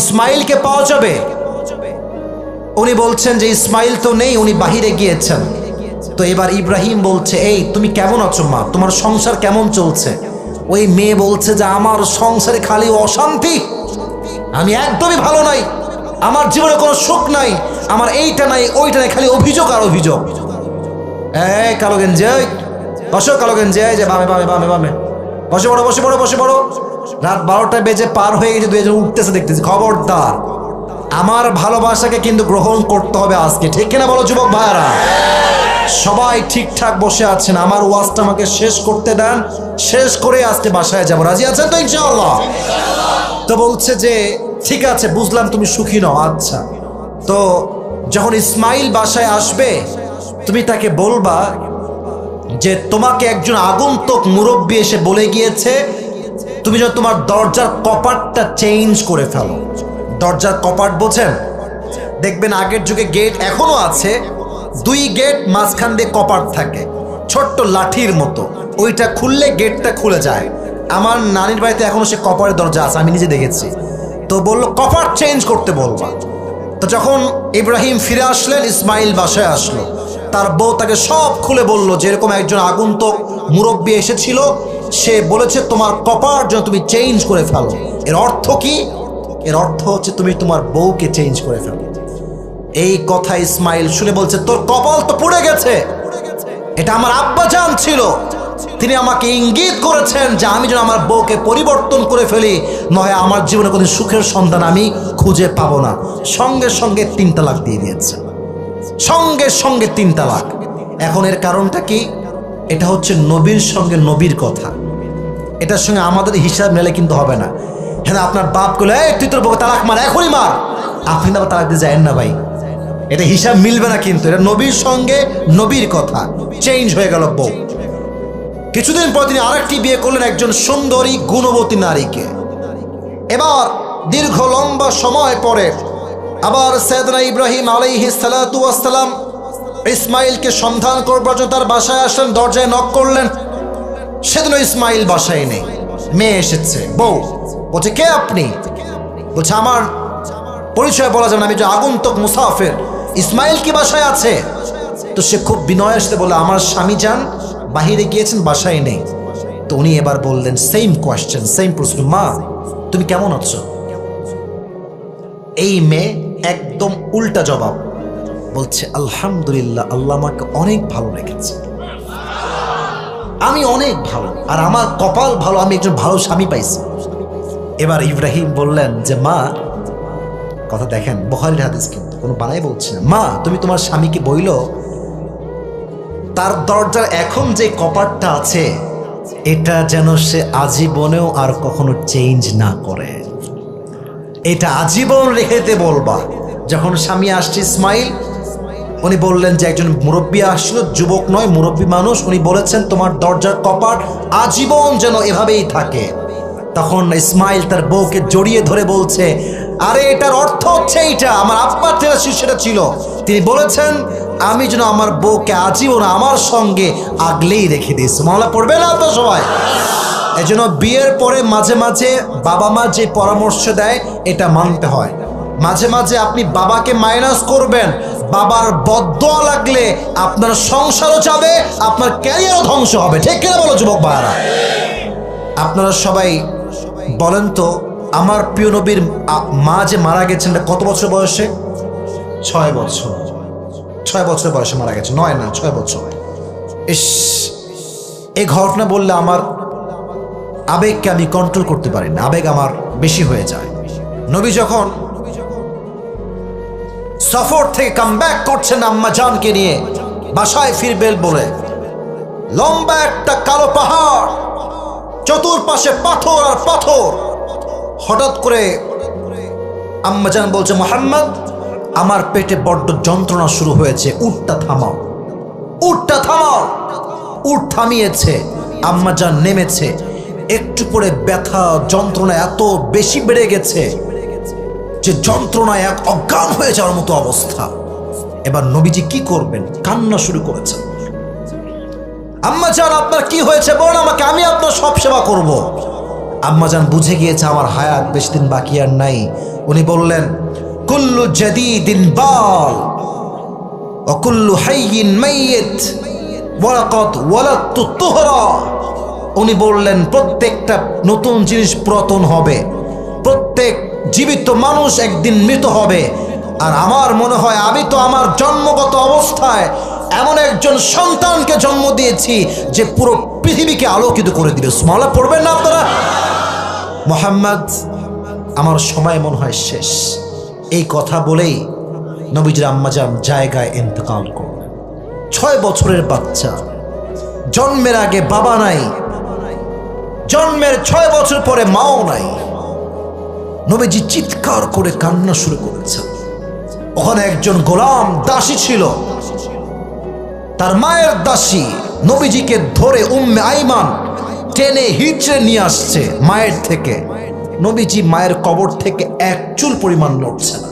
ইসমাইলকে পাওয়া যাবে? উনি বলছেন যে ইসমাইল তো নেই, উনি বাহিরে গিয়েছেন। তো এবার ইব্রাহিম বলছে এই তুমি কেমন আছো মা, তোমার সংসার কেমন চলছে? ওই মেয়ে বলছে যে আমার সংসারে খালি অশান্তি, আমি একদমই ভালো নাই, আমার জীবনে কোনো সুখ নাই, আমার এইটা নাই ওইটা নাই, খালি অভিযোগ আর অভিযোগ। এই কালো গেঞ্জি, বসো কালো গেঞ্জি, যে বামে বামে বামে বামে, বসে পড়ো বসে পড়ো বসে পড়ো। রাত 12টা বেজে পার হয়ে গেছে, দুজন উঠতেছে দেখতেছি। খবরদার, আমার ভালোবাসাকে কিন্তু গ্রহণ করতে হবে আজকে, ঠিক কিনা বলো যুবক ভাইরা? সবাই ঠিকঠাক বসে আছেন, আমার ওয়াজটা আমাকে শেষ করতে দেন, শেষ করে আজকে বাসায় যাবো। রাজি আছেন তো ইনশাআল্লাহ? তো বলছে যে ঠিক আছে বুঝলাম তুমি সুখী নও, আচ্ছা। তো যখন ইসমাইল বাসায় আসবে তুমি তাকে বলবা যে তোমাকে একজন আগন্তুক মুরব্বী এসে বলে গিয়েছে তুমি যেন তোমার দরজার কপাটটা চেঞ্জ করে ফেলো। দরজার কপাট বোঝেন? দেখবেন আগের যুগে গেট এখনো আছে, দুই গেট, মাঝখান দিয়ে কপাট থাকে ছোট্ট লাঠির মতো, ওইটা খুললে গেটটা খুলে যায়। আমার নানির বাড়িতে এখনো সে কপাটের দরজা আছে, আমি নিজে দেখেছি। তো বললো কপাট চেঞ্জ করতে বলবা। তো যখন ইব্রাহিম ফিরে আসলেন, ইসমাইল বাসায় আসলো, তার বউ তাকে সব খুলে বলল যে এরকম একজন আগন্তুক মুরব্বী এসেছিল, সে বলেছে তোমার কপাট যেন তুমি চেঞ্জ করে ফেলো। এর অর্থ কি? এর অর্থ হচ্ছে তুমি তোমার বউকে চেঞ্জ করে ফেলো। এই কথা ইসমাইল শুনে বলছে তোর কপাল তো পুড়ে গেছে, এটা আমার আব্বা জান ছিল, তিনি আমাকে ইঙ্গিত করেছেন যে আমি যেন আমার বউকে পরিবর্তন করে ফেলি, নয় আমার জীবনে কোনো সুখের সন্ধান আমি খুঁজে পাবো না। সঙ্গে সঙ্গে 3 তালাক দিয়ে দিয়েছে, সঙ্গে সঙ্গে 3 তালাক। এখন এর কারণটা কি? এটা হচ্ছে নবীর সঙ্গে নবীর কথা, এটার সঙ্গে আমাদের হিসাব মেলে কিন্তু হবে না। হ্যাঁ, আপনার বাপ বলে তুই তোর বউকে তালাক মার, এখনই মার, আপনি তো আবার তালাক দিয়ে যায়েন না ভাই, এটা হিসাব মিলবে না। কিন্তু এটা নবীর সঙ্গে নবীর কথা, চেঞ্জ হয়ে গেল বউ। কিছুদিন পর তিনি আরেকটি বিয়ে করলেন, একজন সুন্দরী গুণবতী নারীকে। এবার দীর্ঘ লম্বা সময় পরে আবার সাইয়েদনা ইব্রাহিম আলাইহিস সালাতু ওয়াস সালাম ইসমাইলকে সন্ধান করবার জন্য তার বাসায় আসলেন, দরজায় নক করলেন। সেদিনও ইসমাইল বাসায় নেই। মেয়ে এসেছে, বউ বলছে কে আপনি? বলছে আমার পরিচয় বলা যাবে না, আমি যে আগন্তুক মুসাফির। ইসমাইল কি বাসায় আছে? তো সে খুব বিনয়ের সাথে বলে আমার স্বামী যান বাহিরে গিয়েছেন, বাসায় নেই। তো উনি এবার বললেন সেম কোয়েশ্চেন, সেম প্রশ্ন, মা তুমি কেমন আছো? এই মেয়ে একদম উল্টা জবাব, বলছে আলহামদুলিল্লাহ, আল্লাহ আমাকে অনেক ভালো রেখেছে, আমি অনেক ভালো, আর আমার কপাল ভালো, আমি একজন ভালো স্বামী পাইছি। এবার ইব্রাহিম বললেন যে মা, কথা দেখেন বুখারীর হাদিস কিন্তু কোনো বানাই বলছে না, মা তুমি তোমার স্বামীকে বইলো তার দরজার এখন যে কপাটটা আছে এটা যেন সে আজীবনেও আর কখনো চেঞ্জ না করে, এটা আজীবন রেখে দিতে বলবা। যখন স্বামী আসছে ইসমাইল, উনি বললেন যে একজন মুরব্বী আসছিল, যুবক নয় মুরব্বী মানুষ, উনি বলেছেন তোমার দরজার কপাট আজীবন যেন এভাবেই থাকে। তখন ইসমাইল তার বউকে জড়িয়ে ধরে বলছে আরে এটার অর্থ হচ্ছে এইটা, আমার আব্বার যেটা সেটা ছিল, তিনি বলেছেন আমি যেন আমার বউকে আজীবন আমার সঙ্গে আগলেই রেখে দিয়েছি। মামলা পড়বে না তো সবাই? এজন্য বিয়ের পরে মাঝে মাঝে বাবা মা যে পরামর্শ দেয় এটা মানতে হয়। মাঝে মাঝে আপনি বাবাকে মাইনাস করবেন, বাবার বদদোয়া লাগলে আপনার সংসারও যাবে, আপনার ক্যারিয়ারও ধ্বংস হবে। ঠিক কিনা বলো যুবক ভাইরা? আপনারা সবাই বলেন তো, আমার প্রিয় নবীর মা যে মারা গেছেন কত বছর বয়সে? 6 বছর। 6 বছর বয়সে মারা গেছে, 9 না 6 বছর। ইস, এই ঘটনা বললে আমার আবেগকে আমি কন্ট্রোল করতে পারি না, আবেগ আমার বেশি হয়ে যায়। নবী যখন সফর থেকে কামব্যাক করছেন আম্মা জানকে নিয়ে, বাসায় ফিরবেন বলে, লম্বা একটা কালো পাহাড়, চতুর্পাশে পাথর আর পাথর। হঠাৎ করে আম্মা জান বলছে মুহাম্মদ আমার পেটে বড্ড যন্ত্রণা শুরু হয়েছে, উটটা থামাও, উটটা থামাও। উট থামিয়েছে, আম্মা জান নেমেছে, একটু পরে ব্যথা যন্ত্রণা এত বেশি বেড়ে গেছে যে যন্ত্রণায় এক অজ্ঞান হয়ে যাওয়ার মতো অবস্থা। এবার নবীজি কি করবেন? কান্না শুরু করেছেন। আম্মা জান আপনার কি হয়েছে বলুন আমাকে, আমি আপনার সব সেবা করব। আম্মা জান বুঝে গিয়েছে আমার হায়াত বেশি দিন বাকি আর নাই। উনি বললেন কুল্লু জাদীদিন বাল ওয়া কুল্লু হাইয়িন মাইয়িত ওয়া লাকাদ ওয়ালাদতু তুহরা। উনি বললেন প্রত্যেকটা নতুন জিনিস পুরাতন হবে, প্রত্যেক জীবিত মানুষ একদিন মৃত হবে, আর আমার মনে হয় আমি তো আমার জন্মগত অবস্থায় এমন একজন সন্তানকে জন্ম দিয়েছি যে পুরো পৃথিবীকে আলোকিত করে দিবে। সুবহানাল্লাহ পড়বেন না আপনারা? মুহাম্মদ আমার সময় মনে হয় শেষ। এই কথা বলেই নবীজির আম্মাজান জায়গায় ইন্তেকাল করলেন। 6 বছরের বাচ্চা, জন্মের আগে বাবা নাই, জন্মের 6 বছর পরে মাও নাই। নবীজি চিৎকার করে কান্না শুরু করেছেন। ওখানে একজন গোলাম দাসী ছিল, তার মায়ের দাসী নবীজিকে ধরে উম্মে আইমান টেনে হিচড়ে নিয়ে আসছে মায়ের থেকে। নবীজি মায়ের কবর থেকে এক চুল পরিমাণ নড়ছে না,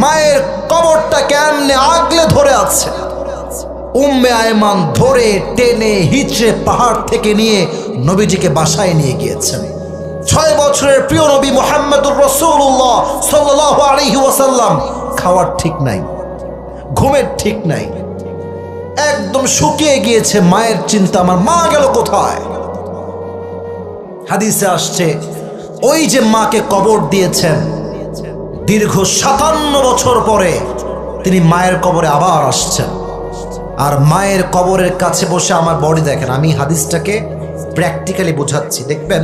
মায়ের কবরটা কেমনে আগলে ধরে আছে। উম্মে আইমান ধরে টেনে হিচড়ে পাহাড় থেকে নিয়ে নবীজিকে বাসায় নিয়ে গিয়েছেন। 6 বছরের প্রিয় নবী মুহাম্মদুর রাসূলুল্লাহ সাল্লাল্লাহু আলাইহি ওয়াসাল্লাম খাওয়ার ঠিক নাই, ঘুমের ঠিক নাই, একদম শুকিয়ে গিয়েছে। মায়ের চিন্তা, আমার মা গেল কোথায়? হাদিসে আসছে ওই যে মাকে কবর দিয়েছেন, দীর্ঘ 57 বছর পরে তিনি মায়ের কবরে আবার আসছেন। আর মায়ের কবরের কাছে বসে আমার বডি দেখেন, আমি হাদিসটাকে প্র্যাকটিক্যালি বোঝাচ্ছি। দেখবেন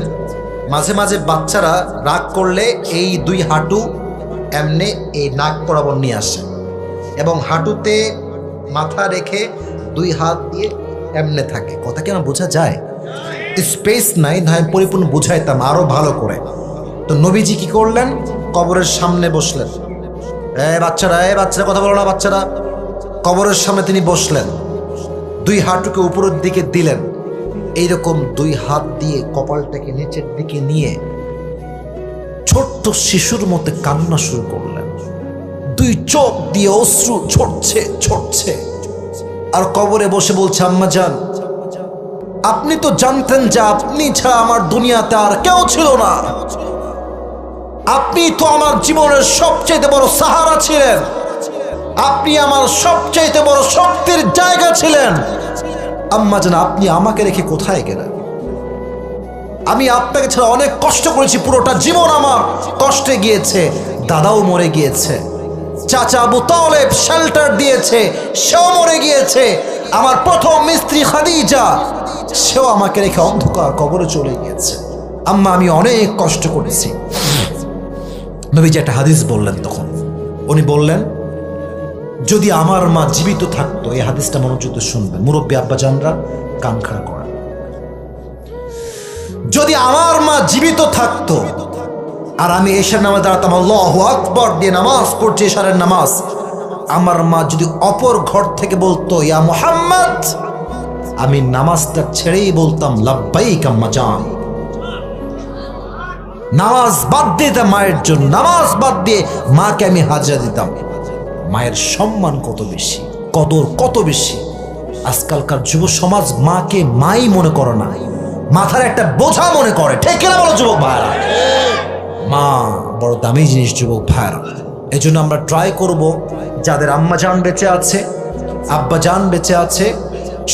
মাঝে মাঝে বাচ্চারা রাগ করলে এই 2 হাঁটু এমনি এই নাক বরাবর নিয়ে আসে এবং হাঁটুতে মাথা রেখে দুই হাত দিয়ে এমনে থাকে। কথা কি আমার বোঝা যায়? স্পেস নাই, না আমি পরিপূর্ণ বুঝাইতাম আরো ভালো করে। তো নবীজি কি করলেন? কবরের সামনে বসলেন। বাচ্চারা কথা বলো না বাচ্চারা। কবরের সামনে তিনি বসলেন, দুই হাঁটুকে উপরের দিকে দিলেন, এইরকম দুই হাত দিয়ে কপালটাকে নিচের দিকে নিয়ে ছোট্ট শিশুর মতো কান্না শুরু করলেন। দুই চোখ দিয়ে অশ্রু ছড়ছে। আর কবরে বসে বলছে, আম্মা জান, আপনি তো জানতেন যে আপনি ছাড়া আমার দুনিয়াতে আর কেউ ছিল না। আপনি তো আমার জীবনের সবচেয়ে বড় সাহারা ছিলেন। আপনি আমার সবচেয়ে বড় শক্তির জায়গা ছিলেন। আম্মা জান, আপনি আমাকে রেখে কোথায় গেলেন? আমি আপনাকে ছাড়া অনেক কষ্ট করেছি, পুরোটা জীবন আমার কষ্টে গিয়েছে। দাদাও মরে গিয়েছে, চাচা আবু তালেব শেল্টার দিয়েছে, সেও মরে গিয়েছে। আমার প্রথম স্ত্রী খাদিজা, সেও আমাকে রেখে অন্ধকার কবরে চলে গিয়েছে। আম্মা, আমি অনেক কষ্ট করেছি। নবীজি একটা হাদিস বললেন। তখন উনি বললেন, যদি আমার মা জীবিত থাকতো, এই হাদিসটা মনোযোগ দিয়ে শুনবেন, মুরব্বী আব্বা জানরা কান খাড়া করেন। যদি আমার মা জীবিত থাকতো আর আমি এশার নামাজ দাঁড়াতাম, আল্লাহু আকবার দিয়ে নামাজ পড়ছি, এশারের নামাজ, আমার মা যদি অপর ঘর থেকে বলতো, ইয়া মুহাম্মদ, আমি নামাজটা ছেড়েই বলতাম, লাব্বাইক আম্মা জান। নামাজ বাদ দিতাম মায়ের জন্য, নামাজ বাদ দিয়ে মাকে আমি হাজিরা দিতাম। মায়ের সম্মান কত বেশি, কদর কত বেশি। আজকালকার যুব সমাজ মাকে মাই মনে করে না, মাথার একটা বোঝা মনে করে। ঠিক কিনা বলো যুবক ভাইরা? মা বড় দামি জিনিস যুবক ভাইরা। এই জন্য আমরা ট্রাই করব, যাদের আম্মা জান বেঁচে আছে, আব্বা জান বেঁচে আছে,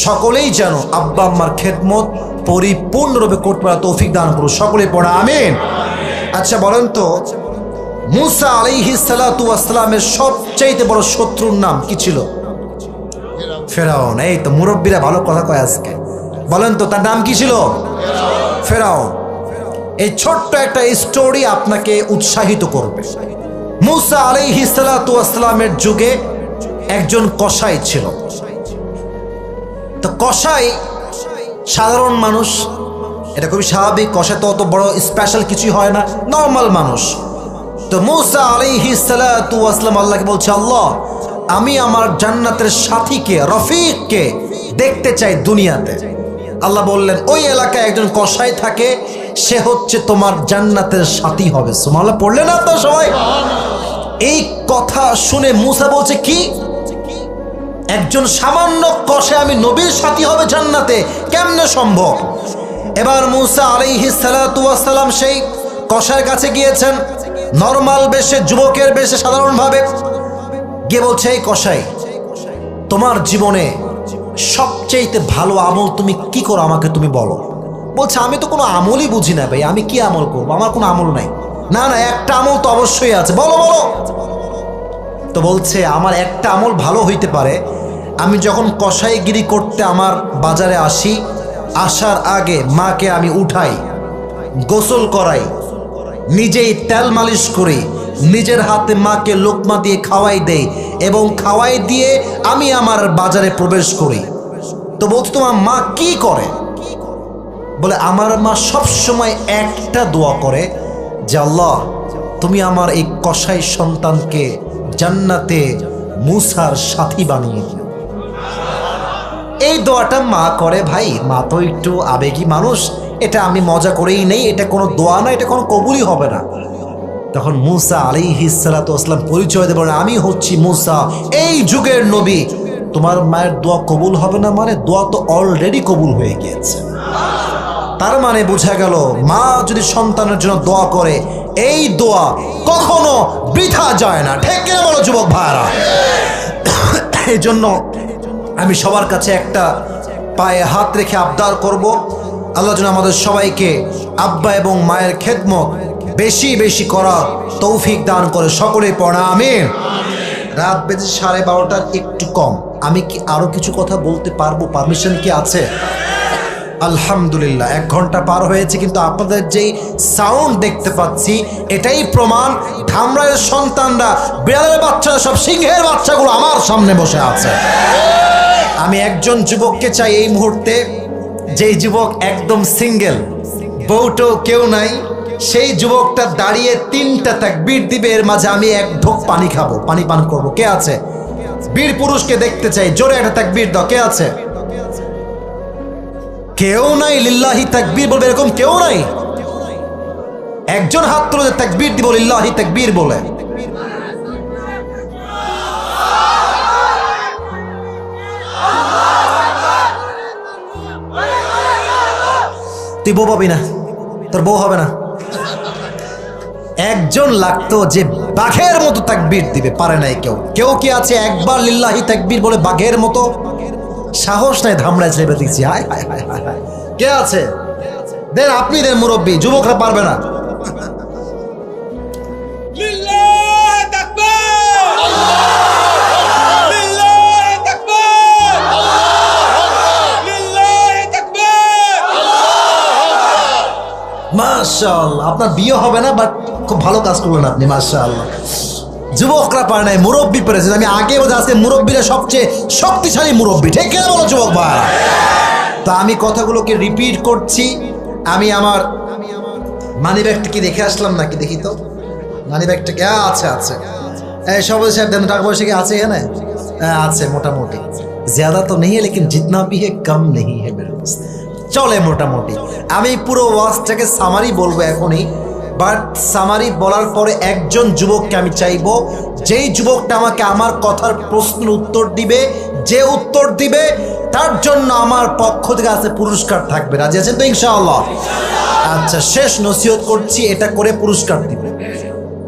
সকলেই যেন আব্বা আম্মার খেদমত পরিপূর্ণরূপে করতে পারা তৌফিক দান করুন। সকলেই পড়া আমিন। আচ্ছা বলেন তো, মুসা আলাইহিস সালাতু ওয়াস সালামের সবচেয়ে বড় শত্রুর নাম কি ছিল? ফেরাউন। এই তো মুরব্বীরা ভালো কথা কয় আজকে। বলেন তো, তার নাম কি ছিল? ফেরাউন। এই ছোট্ট একটা স্টোরি আপনাকে উৎসাহিত করবে। মুসা আলাইহিস সালাতু ওয়াস সালামের যুগে একজন কসাই ছিল। তো কসাই সাধারণ মানুষ, এটা খুবই স্বাভাবিক। কসাই তো অত বড় স্পেশাল কিছুই হয় না, নর্মাল মানুষ। তো মুসা আলাইহিস সালাতু ওয়াস সালাম আল্লাহকে বলছে, আল্লাহ, আমি আমার জান্নাতের সাথীকে, রফিককে দেখতে চাই দুনিয়াতে। আল্লাহ বললেন, ওই এলাকায় একজন কসাই থাকে, সে হচ্ছে তোমার জান্নাতের সাথী হবে। সুবহানাল্লাহ পড়লেন আপনারা সবাই? এই কথা শুনে মুসা বলছে, কি, একজন সামান্য কসাই আমি নবীর সাথী হবে জান্নাতে? কেমনে সম্ভব? এবার মুসা আলাইহিস সালাতু ওয়াস সালাম সেই কসাইয়ের কাছে গিয়েছেন, নরমাল বেশে, যুবকের বেশে, সাধারণভাবে গিয়ে বলছে, এই কসাই, তোমার জীবনে সবচেয়ে ভালো আমল তুমি কি করো, আমাকে তুমি বলো। বলছে, আমি তো কোনো আমলই বুঝি না ভাই, আমি কি আমল করবো, আমার কোনো আমল নাই। না না, একটা আমল তো অবশ্যই আছে, বলো বলো। তো বলছে, আমার একটা আমল ভালো হইতে পারে, আমি যখন কসাইগিরি করতে আমার বাজারে আসি, আসার আগে মাকে আমি উঠাই, গোসল করাই, নিজেই তেল মালিশ করি, নিজের হাতে মাকে লোকমা দিয়ে খাওয়াই দেই, এবং খাওয়াই দিয়ে আমি আমার বাজারে প্রবেশ করি। তো বলছি, তোমার মা কি করে? বলে, আমার মা সবসময় একটা দোয়া করে যে, আল্লাহ, তুমি আমার এই কসাই সন্তানকে জান্নাতে মুসার সাথী বানিয়ে দিও। এই দোয়াটা মা করে। ভাই, মা তো একটু আবেগী মানুষ, এটা আমি মজা করেই নেই, এটা কোনো দোয়া না, এটা কোনো কবুলই হবে না। তখন মুসা আলাইহিস সালাতু ওয়াস সালাম পরিচয় দেবেন, আমি হচ্ছি মুসা, এই যুগের নবী। তোমার মায়ের দোয়া কবুল হবে না মানে? দোয়া তো অলরেডি কবুল হয়ে গিয়েছে। তার মানে বোঝা গেল, মা যদি সন্তানের জন্য দোয়া করে, এই দোয়া কখনো বৃথা যায় না। ঠিক কিনা বলো যুবক ভাইরা? এই জন্য আমি সবার কাছে একটা পায়ে হাত রেখে আবদার করব, আল্লাহ যেন আমাদের সবাইকে আব্বা এবং মায়ের খেদমত বেশি বেশি করার তৌফিক দান করে। সকলেই পড়া আমিন। রাত বেজে 12:30 একটু কম, আমি কি আরো কিছু কথা বলতে পারবো? পারমিশন কি আছে? আলহামদুলিল্লাহ, 1 ঘন্টা পার হয়েছে, কিন্তু আপনাদের যেই সাউন্ড দেখতে পাচ্ছি, এটাই প্রমাণ ধামরাইয়ের সন্তানরা, বিড়ালের বাচ্চারা, সব সিংহের বাচ্চাগুলো আমার সামনে বসে আছে। আমি একজন যুবককে চাই এই মুহূর্তে, যেই যুবক একদম সিঙ্গেল, বউটো কেউ নাই, সেই যুবকটা দাঁড়িয়ে 3টা তাকবীর দিবে, এর মাঝে আমি এক ঢোক পানি খাবো, পানি পান করবো। কে আছে? বীর পুরুষকে দেখতে চাই, জোরে একটা তাকবীর দাও। কে আছে? কেউ নাই। লিল্লাহি তাকবীর বলবে, এরকম কেউ নাই? একজন হাত তুলে তাকবীর দিব লিল্লাহি তাকবীর বলে। তুই বউ পাবি না, তোর বউ হবে না। একজন লাগতো যে বাঘের মতো তাকবীর দিবে, পারে নাই কেউ। কেউ কি আছে একবার লিল্লাহি তাকবীর বলে বাঘের মতো? সাহস নাই, ধামড়ায় ছেড়ে দিচ্ছি। হায় হায় হায় হায় হায়। কে আছে? দেন, আপনি দেন মুরব্বী, যুবকরা পারবে না। মাশাআল্লাহ, আপনার বিয়ে হবে না, বাট খুব ভালো কাজ করলেন আপনি, মাশাআল্লাহ। যুবকরা পারে নাই, মুরব্বী পেরেছেন। আমি আগে বোঝা আছে মুরব্বীরা সবচেয়ে শক্তিশালী মুরব্বী, ঠিক কিনা বলো যুবক ভাই? তা আমি কথাগুলোকে রিপিট করছি। আমি আমার মানি ব্যাগটা কি দেখে আসলাম নাকি? দেখি তো মানি ব্যাগটা কি আছে? আছে। এই সবাই সাহেব দেন, টাকা পয়সা কি আছে এখানে? আছে মোটামুটি, জ্যাদা তো নেই, লেকিন জিতনা ভি হে কম নেই হে মেরে দোস্ত, চলে মোটামুটি। আমি পুরো ওয়াজটাকে সামারি বলবো এখনই, বাট সামারি বলার পরে একজন যুবককে আমি চাইবো, যেই যুবকটা আমাকে আমার কথার প্রশ্নের উত্তর দিবে, যে উত্তর দিবে তার জন্য আমার পক্ষ থেকে আছে পুরস্কার থাকবে। রাজি আছেন তো ইনশাআল্লাহ? আচ্ছা, শেষ নসিহত করছি, এটা করে পুরস্কার দিবে।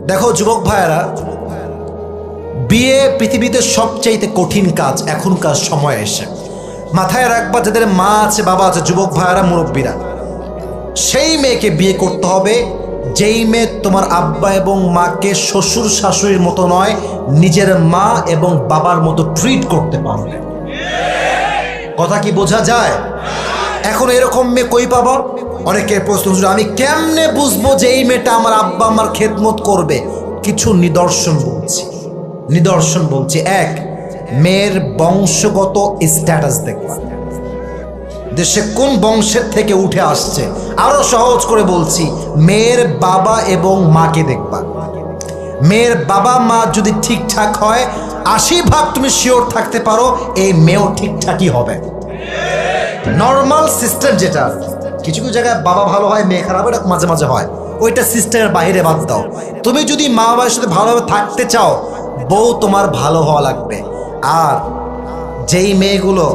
দেখো যুবক ভাইয়েরা, বিয়ে পৃথিবীতে সবচাইতে কঠিন কাজ এখনকার সময় এসে। মাথায় রাখবা, যাদের মা আছে, বাবা আছে, যুবক ভাইয়েরা, মুরব্বীরা, সেই মেয়েকে বিয়ে করতে হবে যেই মেয়ে তোমার আব্বা এবং মাকে শ্বশুর শাশুড়ির মতো নয়, নিজের মা এবং বাবার মতো ট্রিট করতে পারবে। কথা কি বোঝা যায়? এখন এরকম মেয়ে কই পাবা? অনেকের প্রশ্ন, আমি কেমনে বুঝবো যে এই মেয়েটা আমার আব্বা আমার খেদমত করবে? কিছু নিদর্শন বলছি, নিদর্শন বলছি। এক, মেয়ের বংশগত স্ট্যাটাস দেখবা, দেশে কোন বংশের থেকে উঠে আসছে। আরো সহজ করে বলছি, মেয়ের বাবা এবং মাকে দেখবা। মেয়ের বাবা মা যদি ঠিকঠাক হয়, 80% তুমি শিওর থাকতে পারো এই মেয়েও ঠিকঠাকই হবে। নর্মাল সিস্টেম যেটা, কিছু কিছু জায়গায় বাবা ভালো হয় মেয়ে খারাপ, এটা মাঝে মাঝে হয়, ওইটা সিস্টেমের বাইরে বাদ দাও। তুমি যদি মা বাবার সাথে ভালোভাবে থাকতে চাও, বউ তোমার ভালো হওয়া লাগবে। আর যেই মেয়েগুলো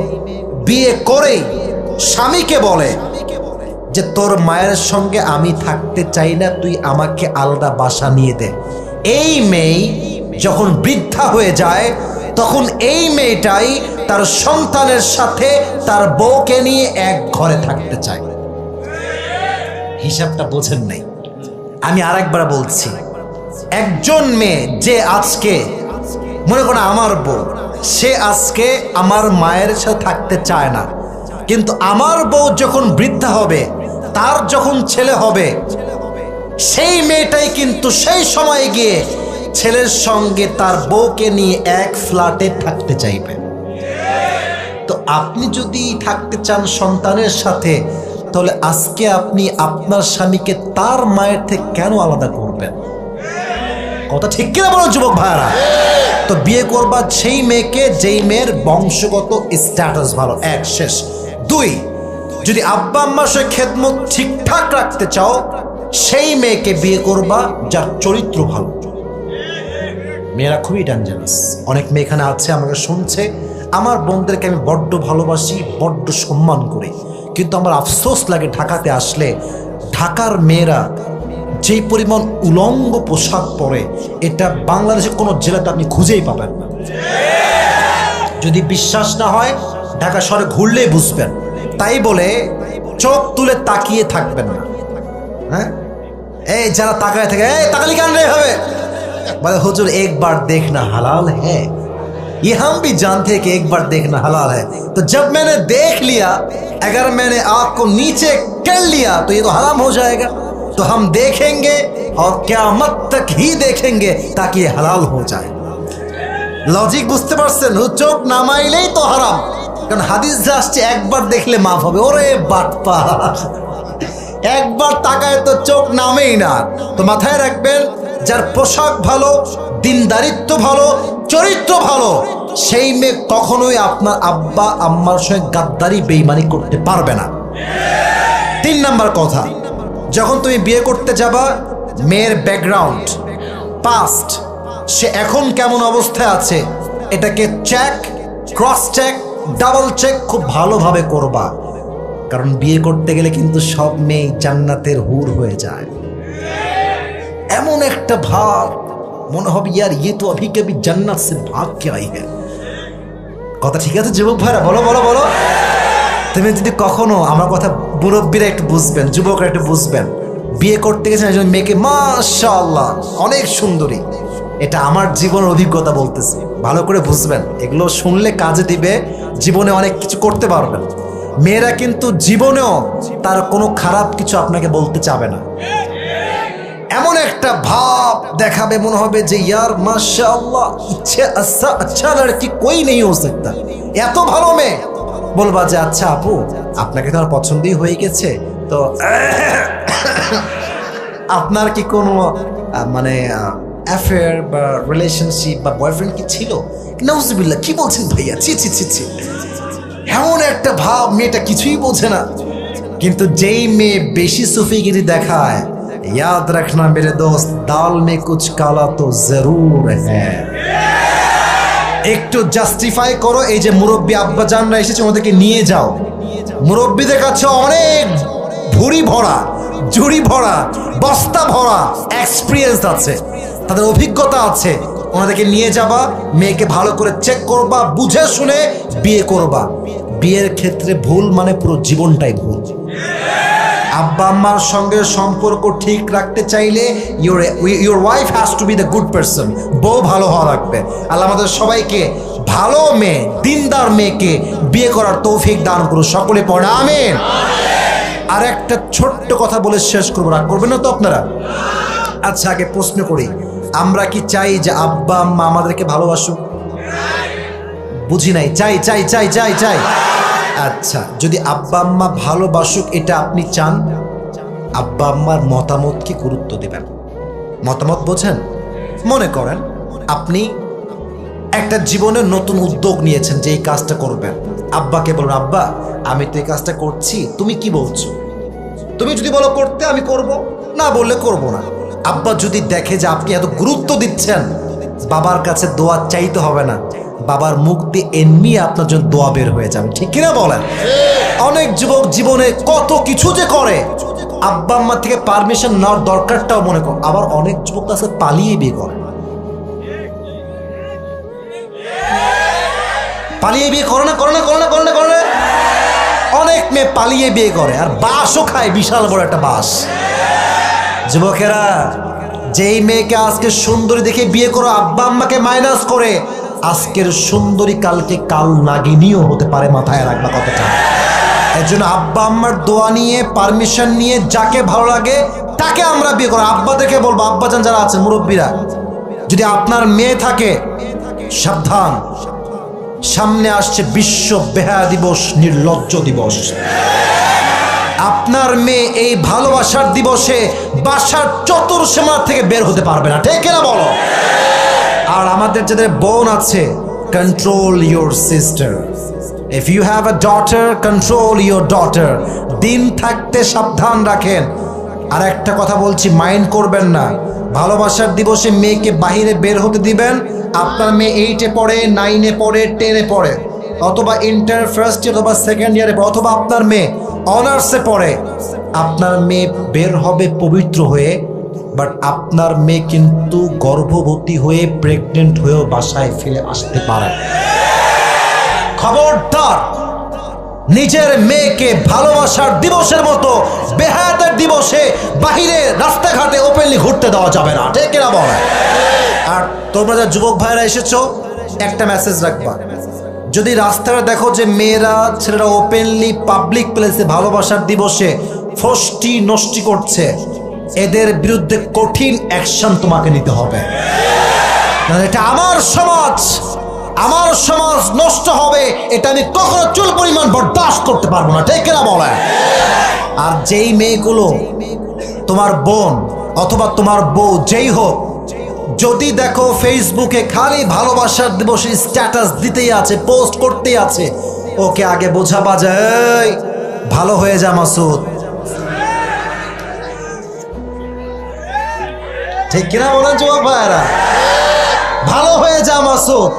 বিয়ে করেই স্বামীকে বলে যে তোর মায়ের সঙ্গে আমি থাকতে চাই না, তুই আমাকে আলাদা বাসা নিয়ে দে, এই মেয়ে যখন বৃদ্ধা হয়ে যায়, তখন এই মেয়েটাই তার সন্তানের সাথে তার বউকে নিয়ে এক ঘরে থাকতে চায়। হিসাবটা বোঝেন নাই? আমি আরেকবার বলছি, একজন মেয়ে যে আজকে মনে করো আমার বউ, সে আজকে আমার মায়ের সাথে থাকতে চায় না, কিন্তু আমার বউ যখন বৃদ্ধা হবে, তার যখন ছেলে হবে, সেই মেয়েটাই কিন্তু সেই সময় গিয়ে ছেলের সঙ্গে তার বউকে নিয়ে এক ফ্ল্যাটে থাকতে চাইবে। তো আপনি যদি থাকতে চান সন্তানের সাথে, তাহলে আজকে আপনি আপনার স্বামীকে তার মায়ের থেকে কেন আলাদা করবেন? কথা ঠিক কিনা বলো যুবক ভাইরা? তো বিয়ে করবা সেই মেয়েকে যেই মেয়ের বংশগত স্ট্যাটাস ভালো। এক, শেষ। দুই, যদি আব্বা আম্মার সাথে খেদমত ঠিকঠাক রাখতে চাও, সেই মেয়েকে বিয়ে করবা যার চরিত্র ভালো। মেয়েরা খুবই ডেঞ্জারাস। অনেক মেয়ে এখানে আছে, আমাকে শুনছে, আমার বোনদেরকে আমি বড্ড ভালোবাসি, বড্ড সম্মান করি, কিন্তু আমার আফসোস লাগে ঢাকাতে আসলে ঢাকার মেয়েরা যেই পরিমাণ উলঙ্গ পোশাক পরে, এটা বাংলাদেশের কোনো জেলাতে আপনি খুঁজেই পাবেন না। যদি বিশ্বাস না হয়, ঢাকা শহরে ঘুরলেই বুঝবেন। তাই বলে চোখ তুলে তাকিয়ে থাকবেন না। হ্যাঁ, এই যারা তাকায় থাকে, এই তাকালি কেন রে হবে, বলে হুজুর एक बार देखना हलाल है, ये हम भी जानते हैं कि एक बार देखना हलाल है, तो जब मैंने देख लिया, अगर मैंने आँख को नीचे कर लिया तो ये तो हराम हो जाएगा। तो हम देखेंगे और क़यामत तक ही देखेंगे ताकि ये हलाल हो जाए। लॉजिक बुझते पारছেন? চোখ নামাইলেই তো হারাম, কারণ হাদিস আসছে একবার দেখলে মাফ হবে। ওরে বাটপার, একবার তাকায় তো চোখ নামেই না। তো মাথায় রাখবেন, যার পোশাক ভালো, দিনদারিত্ব ভালো, চরিত্র ভালো, সেই মেয়ে কখনোই আপনার আব্বা আম্মার সঙ্গে গাদ্দারি বেইমানি করতে পারবে না। 3 নাম্বার কথা, যখন তুমি বিয়ে করতে যাবা, মেয়ের ব্যাকগ্রাউন্ড, পাস্ট, সে এখন কেমন অবস্থায় আছে, এটাকে check, cross check, double check খুব ভালোভাবে করবা। কারণ বিয়ে করতে গেলে কিন্তু সব মেয়ে জান্নাতের হুর হয়ে যায়। এমন একটা ভাব মনে হবে ইয়ার ইয়ে তো অভি কবি জান্নাত সে ভাগ কে আই হ্যায়। কথা ঠিক আছে যুবক ভাইরা? বলো বলো বলো। তুমি যদি কখনো, আমার কথা মুরব্বীরা একটু বুঝবেন, যুবকরা একটু বুঝবেন, বিয়ে করতে গেছেন একজন মেয়েকে মাশাআল্লাহ অনেক সুন্দরী, এটা আমার জীবনের অভিজ্ঞতা বলতেছি, ভালো করে বুঝবেন, এগুলো শুনলে কাজে দিবে, জীবনে অনেক কিছু করতে পারবেন। মেয়েরা কিন্তু জীবনেও তার কোনো খারাপ কিছু আপনাকে বলতে চাবে না। এমন একটা ভাব দেখাবে মনে হবে যে ইয়ার মাশাআল্লাহ আচ্ছা লড়কি কই নেই হো सकता, এত ভালো মেয়ে। বলবা যে আচ্ছা আপু, আপনাকে তো আমার পছন্দই হয়ে গেছে, তো আপনার কি কোনো মানে অ্যাফেয়ার বা রিলেশনশিপ বা বয়ফ্রেন্ড কি ছিল? নাউজুবিল্লাহ, কি বলছেন ভাইয়া, ছি ছি ছি ছি। এমন একটা ভাব, মেয়েটা কিছুই বোঝে না। কিন্তু যেই মেয়ে বেশি সুফিগিরি দেখায়, याद रखना मेरे दोस्त, दाल में कुछ काला तो जरूर है। একটু জাস্টিফাই করো, এই যে মুরব্বী আব্বা জানরা এসেছে, ওদেরকে নিয়ে যাও। মুরব্বীদের কাছে অনেক ভুড়ি ভরা, ঝুড়ি ভরা, বস্তা ভরা এক্সপিরিয়েন্স আছে, তাদের অভিজ্ঞতা আছে। ওনাদেরকে নিয়ে যাবা, মেয়েকে ভালো করে চেক করবা, বুঝে শুনে বিয়ে করবা। বিয়ের ক্ষেত্রে ভুল মানে পুরো জীবনটাই ভুল। আব্বা আম্মার সঙ্গে সম্পর্ক ঠিক রাখতে চাইলে your wife has to be the good person, বউ ভালো হওয়া লাগবে। আল্লাহ আমাদের সবাইকে ভালো মেয়ে, দিনদার মেয়েকে বিয়ে করার তৌফিক দান করুন, সকলে পড়ে আমিন। আর একটা ছোট্ট কথা বলে শেষ করবো, রাগ করবেন না তো আপনারা? আচ্ছা, আগে প্রশ্ন করি, আমরা কি চাই যে আব্বা আম্মা আমাদেরকে ভালোবাসুক? বুঝি নাই। চাই চাই চাই চাই চাই। আচ্ছা, যদি আব্বা আম্মা ভালোবাসুক এটা আপনি চান, আব্বা আম্মার মতামতকে গুরুত্ব দিবেন। মতামত বোঝেন? মনে করেন আপনি একটা জীবনে নতুন উদ্যোগ নিয়েছেন যে এই কাজটা করবেন, আব্বাকে বলুন, আব্বা আমি তো এই কাজটা করছি, তুমি কি বলছো? তুমি যদি বলো করতে, আমি করব, না বললে করব না। আব্বা যদি দেখে যে আপনি এত গুরুত্ব দিচ্ছেন, বাবার কাছে দোয়া চাইতে হবে না, বাবার মুখ দিয়ে এমনি আপনার জন্য দোয়া বের হয়ে যাবে, ঠিক কিনা বলেন? অনেক যুবক জীবনে কত কিছু যে করে, আব্বা আম্মা থেকে পারমিশন নেওয়ার দরকারটাও মনে কর। আবার অনেক যুবক কাছে পালিয়ে বিয়ে করে, পালিয়ে বিয়ে করে না, করে না, করে না, করে না, করে না। অনেক মেয়ে পালিয়ে বিয়ে করে, আর বাসও খায়, বিশাল বড় একটা বাস। যুবকেরা, যেই মেয়েকে আজকে সুন্দরী দেখে বিয়ে করো, আব্বা আম্মাকে মাইনাস করে, আজকের সুন্দরী কালকে কাল নাগিনীও হতে পারে, মাথায় রাখবা কথাটা। এর জন্য আব্বা আম্মার দোয়া নিয়ে, পারমিশন নিয়ে, যাকে ভালো লাগে তাকে আমরা বিয়ে করো। আব্বাদেরকে বলবো, আব্বাজান যারা আছেন মুরব্বীরা, যদি আপনার মেয়ে থাকে, সাবধান, সামনে আসছে বিশ্ব বেহায়া দিবস, নির্লজ্জ দিবস। আপনার মেয়ে এই ভালোবাসার দিবসে বাসার চতুর্সীমা থেকে বের হতে পারবে না, ঠিক না বলো? আর আমাদের যাদের বোন আছে, control your sister. If you have a daughter, control your daughter. দিন থাকতে সাবধান রাখেন। আর একটা কথা বলছি, মাইন্ড করবেন না, ভালোবাসার দিবসে মেয়েকে বাহিরে বের হতে দিবেন। আপনার মেয়ে 8-এ পড়ে, 9-এ পড়ে, 10-এ পড়ে, অথবা ইন্টার ফার্স্ট ইয়ার অথবা সেকেন্ড ইয়ারে, অথবা আপনার মেয়ে অনার্সে পড়ে, আপনার মেয়ে বের হবে পবিত্র হয়ে, বাট আপনার মেয়ে কিন্তু গর্ভবতী হয়ে, প্রেগনেন্ট হয়েও বাসায় ফিরে আসতে পারে। খবরদার, নিজের মেয়েকে ভালোবাসার দিবসের মতো বেহায়াতের দিবসে বাহিরে রাস্তাঘাটে ওপেনলি ঘুরতে দেওয়া যাবে না, ঠিক কিনা বলে? আর তোমরা যা যুবক ভাইরা এসেছো, একটা মেসেজ রাখবা, যদি রাস্তায় দেখো যে মেয়েরা ছেলেরা ওপেনলি পাবলিক প্লেসে ভালোবাসার দিবসে ফষ্টি নষ্টি করছে, এদের বিরুদ্ধে কঠিন অ্যাকশন তোমাকে নিতে হবে। এটা আমার সমাজ, আমার সমাজ নষ্ট হবে, এটা আমি কখনো চুল পরিমাণ বরদাস্ত করতে পারবো না, ঠিক কিনা বলে? আর যেই মেয়েগুলো তোমার বোন অথবা তোমার বউ যেই হোক, যদি দেখো ফেসবুকে খালি ভালোবাসার দিবসে স্ট্যাটাস দিতেই আছে, পোস্ট করতেই আছে, ওকে আগে বোঝাবা যায় ভালো হয়ে যা মাসুদ, ঠিক কিনা বলেন যুবক ভাইরা? ভালো হয়ে যা মাসুদ।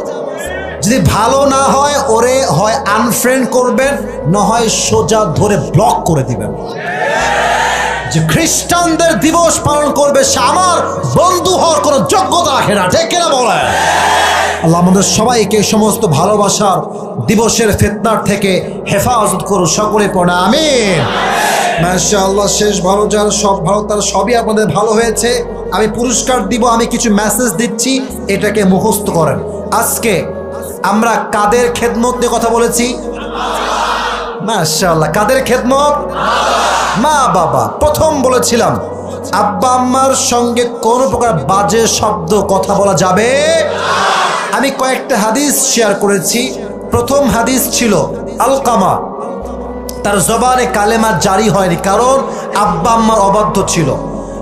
যদি ভালো না হয় ওরে হয় আনফ্রেন্ড করবেন, না হয় সোজা ধরে ব্লক করে দিবেন। যে খ্রিস্টানদের দিবস পালন করবে সে আমার বন্ধু হওয়ার কোনো যোগ্যতা রাখে না, ঠিক কিনা বলে? আল্লাহ আমাদের সবাইকে সমস্ত ভালোবাসার দিবসের ফিতনার থেকে হেফাজত করুন, সকলে পড়ে আমিন। মাশাআল্লাহ, শেষ ভালো যার সব ভালো তার সবই আপনাদের ভালো হয়েছে। আমি পুরস্কার দিব, আমি কিছু মেসেজ দিচ্ছি, এটাকে মুখস্থ করেন। আজকে আমরা কাদের খেদমত নিয়ে কথা বলেছি? মাশাআল্লাহ, কাদের খেদমত? মা বাবা। প্রথম বলেছিলাম আব্বা আম্মার সঙ্গে কোন প্রকার বাজে শব্দ কথা বলা যাবে। আমি কয়েকটা হাদিস শেয়ার করেছি। প্রথম হাদিস ছিল আলকামা, তার জবানে কালেমা জারি হয়নি, কারণ আব্বা আম্মার অবাধ্য ছিল।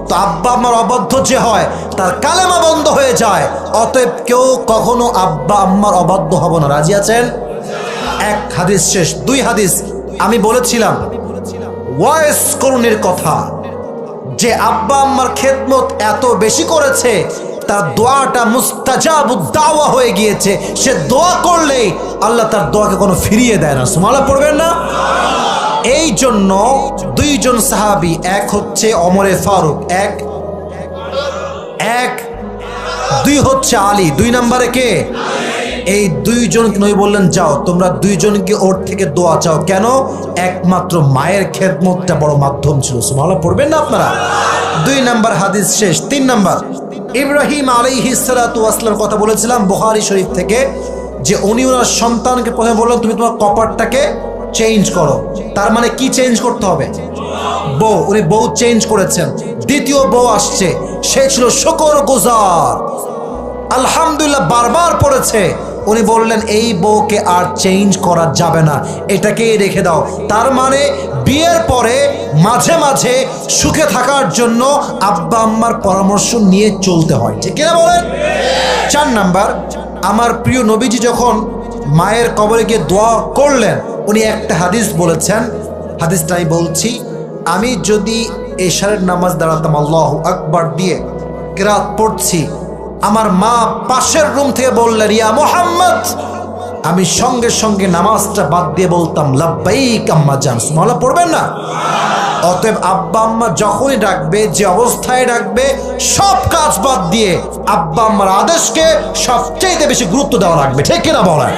তো আব্বা আম্মার অবাধ্য যে হয় তার কালেমা বন্ধ হয়ে যায়, অতএব কেউ কখনো আব্বা আম্মার অবাধ্য হব না। রাজি আছেন? এক হাদিস শেষ। দুই হাদিস আমি বলেছিলাম ওয়াইস করুণের কথা, যে আব্বা আম্মার খেদমত এত বেশি করেছে তার দোয়াটা মুস্তাজাবুদ দাওয়া হয়ে গিয়েছে। সে দোয়া করলেই আল্লাহ তার দোয়াকে কোনো ফিরিয়ে দেয় না। সুবহানাল্লাহ পড়বেন না? এই জন্য দুইজন সাহাবী, এক হচ্ছে ওমরে ফারুক, এক দুই হচ্ছে আলী, দুই নম্বরে কে? এই দুইজনকে নবী বললেন যাও তোমরা দুইজনকে ওর থেকে দোয়া চাও। কেন? একমাত্র মায়ের খেদমতটা বড় মাধ্যম ছিল। সুবহানাল্লাহ পড়বেন না আপনারা? দুই নাম্বার হাদিস শেষ। তিন নাম্বার, ইব্রাহিম আলাইহিস সালাতু ওয়াস সালাম কথা বলেছিলাম বুখারী শরীফ থেকে, যে উনি ওনার সন্তানকে প্রথমে বললেন তুমি তোমার কপারটাকে চেঞ্জ করো। তার মানে কি চেঞ্জ করতে হবে? বউ। উনি বউ চেঞ্জ করেছেন। দ্বিতীয় বউ আসছে, সে ছিল শুকরগুজার, আলহামদুলিল্লাহ বারবার পড়েছে। উনি বললেন এই বউকে আর চেঞ্জ করা যাবে না, এটাকেই রেখে দাও। তার মানে বিয়ের পরে মাঝে মাঝে সুখে থাকার জন্য আব্বা আম্মার পরামর্শ নিয়ে চলতে হয়, ঠিক কিনা বলেন? চার নাম্বার, আমার প্রিয় নবীজি যখন মায়ের কবরে গিয়ে দোয়া করলেন, উনি একটা হাদিস বলেছেন, হাদিসটা আমি বলছি। আমি যদি এশারের নামাজ দাঁড়াতাম, আল্লাহু আকবার দিয়ে কিরাত পড়ছি, আমার মা পাশের রুম থেকে বললেন ইয়া মুহাম্মদ, আমি সঙ্গে সঙ্গে নামাজটা বাদ দিয়ে বলতাম লাব্বাইক আম্মা জান। সুবহানাল্লাহ পড়বেন না? অতএব আব্বা আম্মা যখনই ডাকবে, যে অবস্থায় ডাকবে, সব কাজ বাদ দিয়ে আব্বা আম্মার আদেশকে সবচেয়ে বেশি গুরুত্ব দেওয়া লাগবে, ঠিক কিনা বলেন?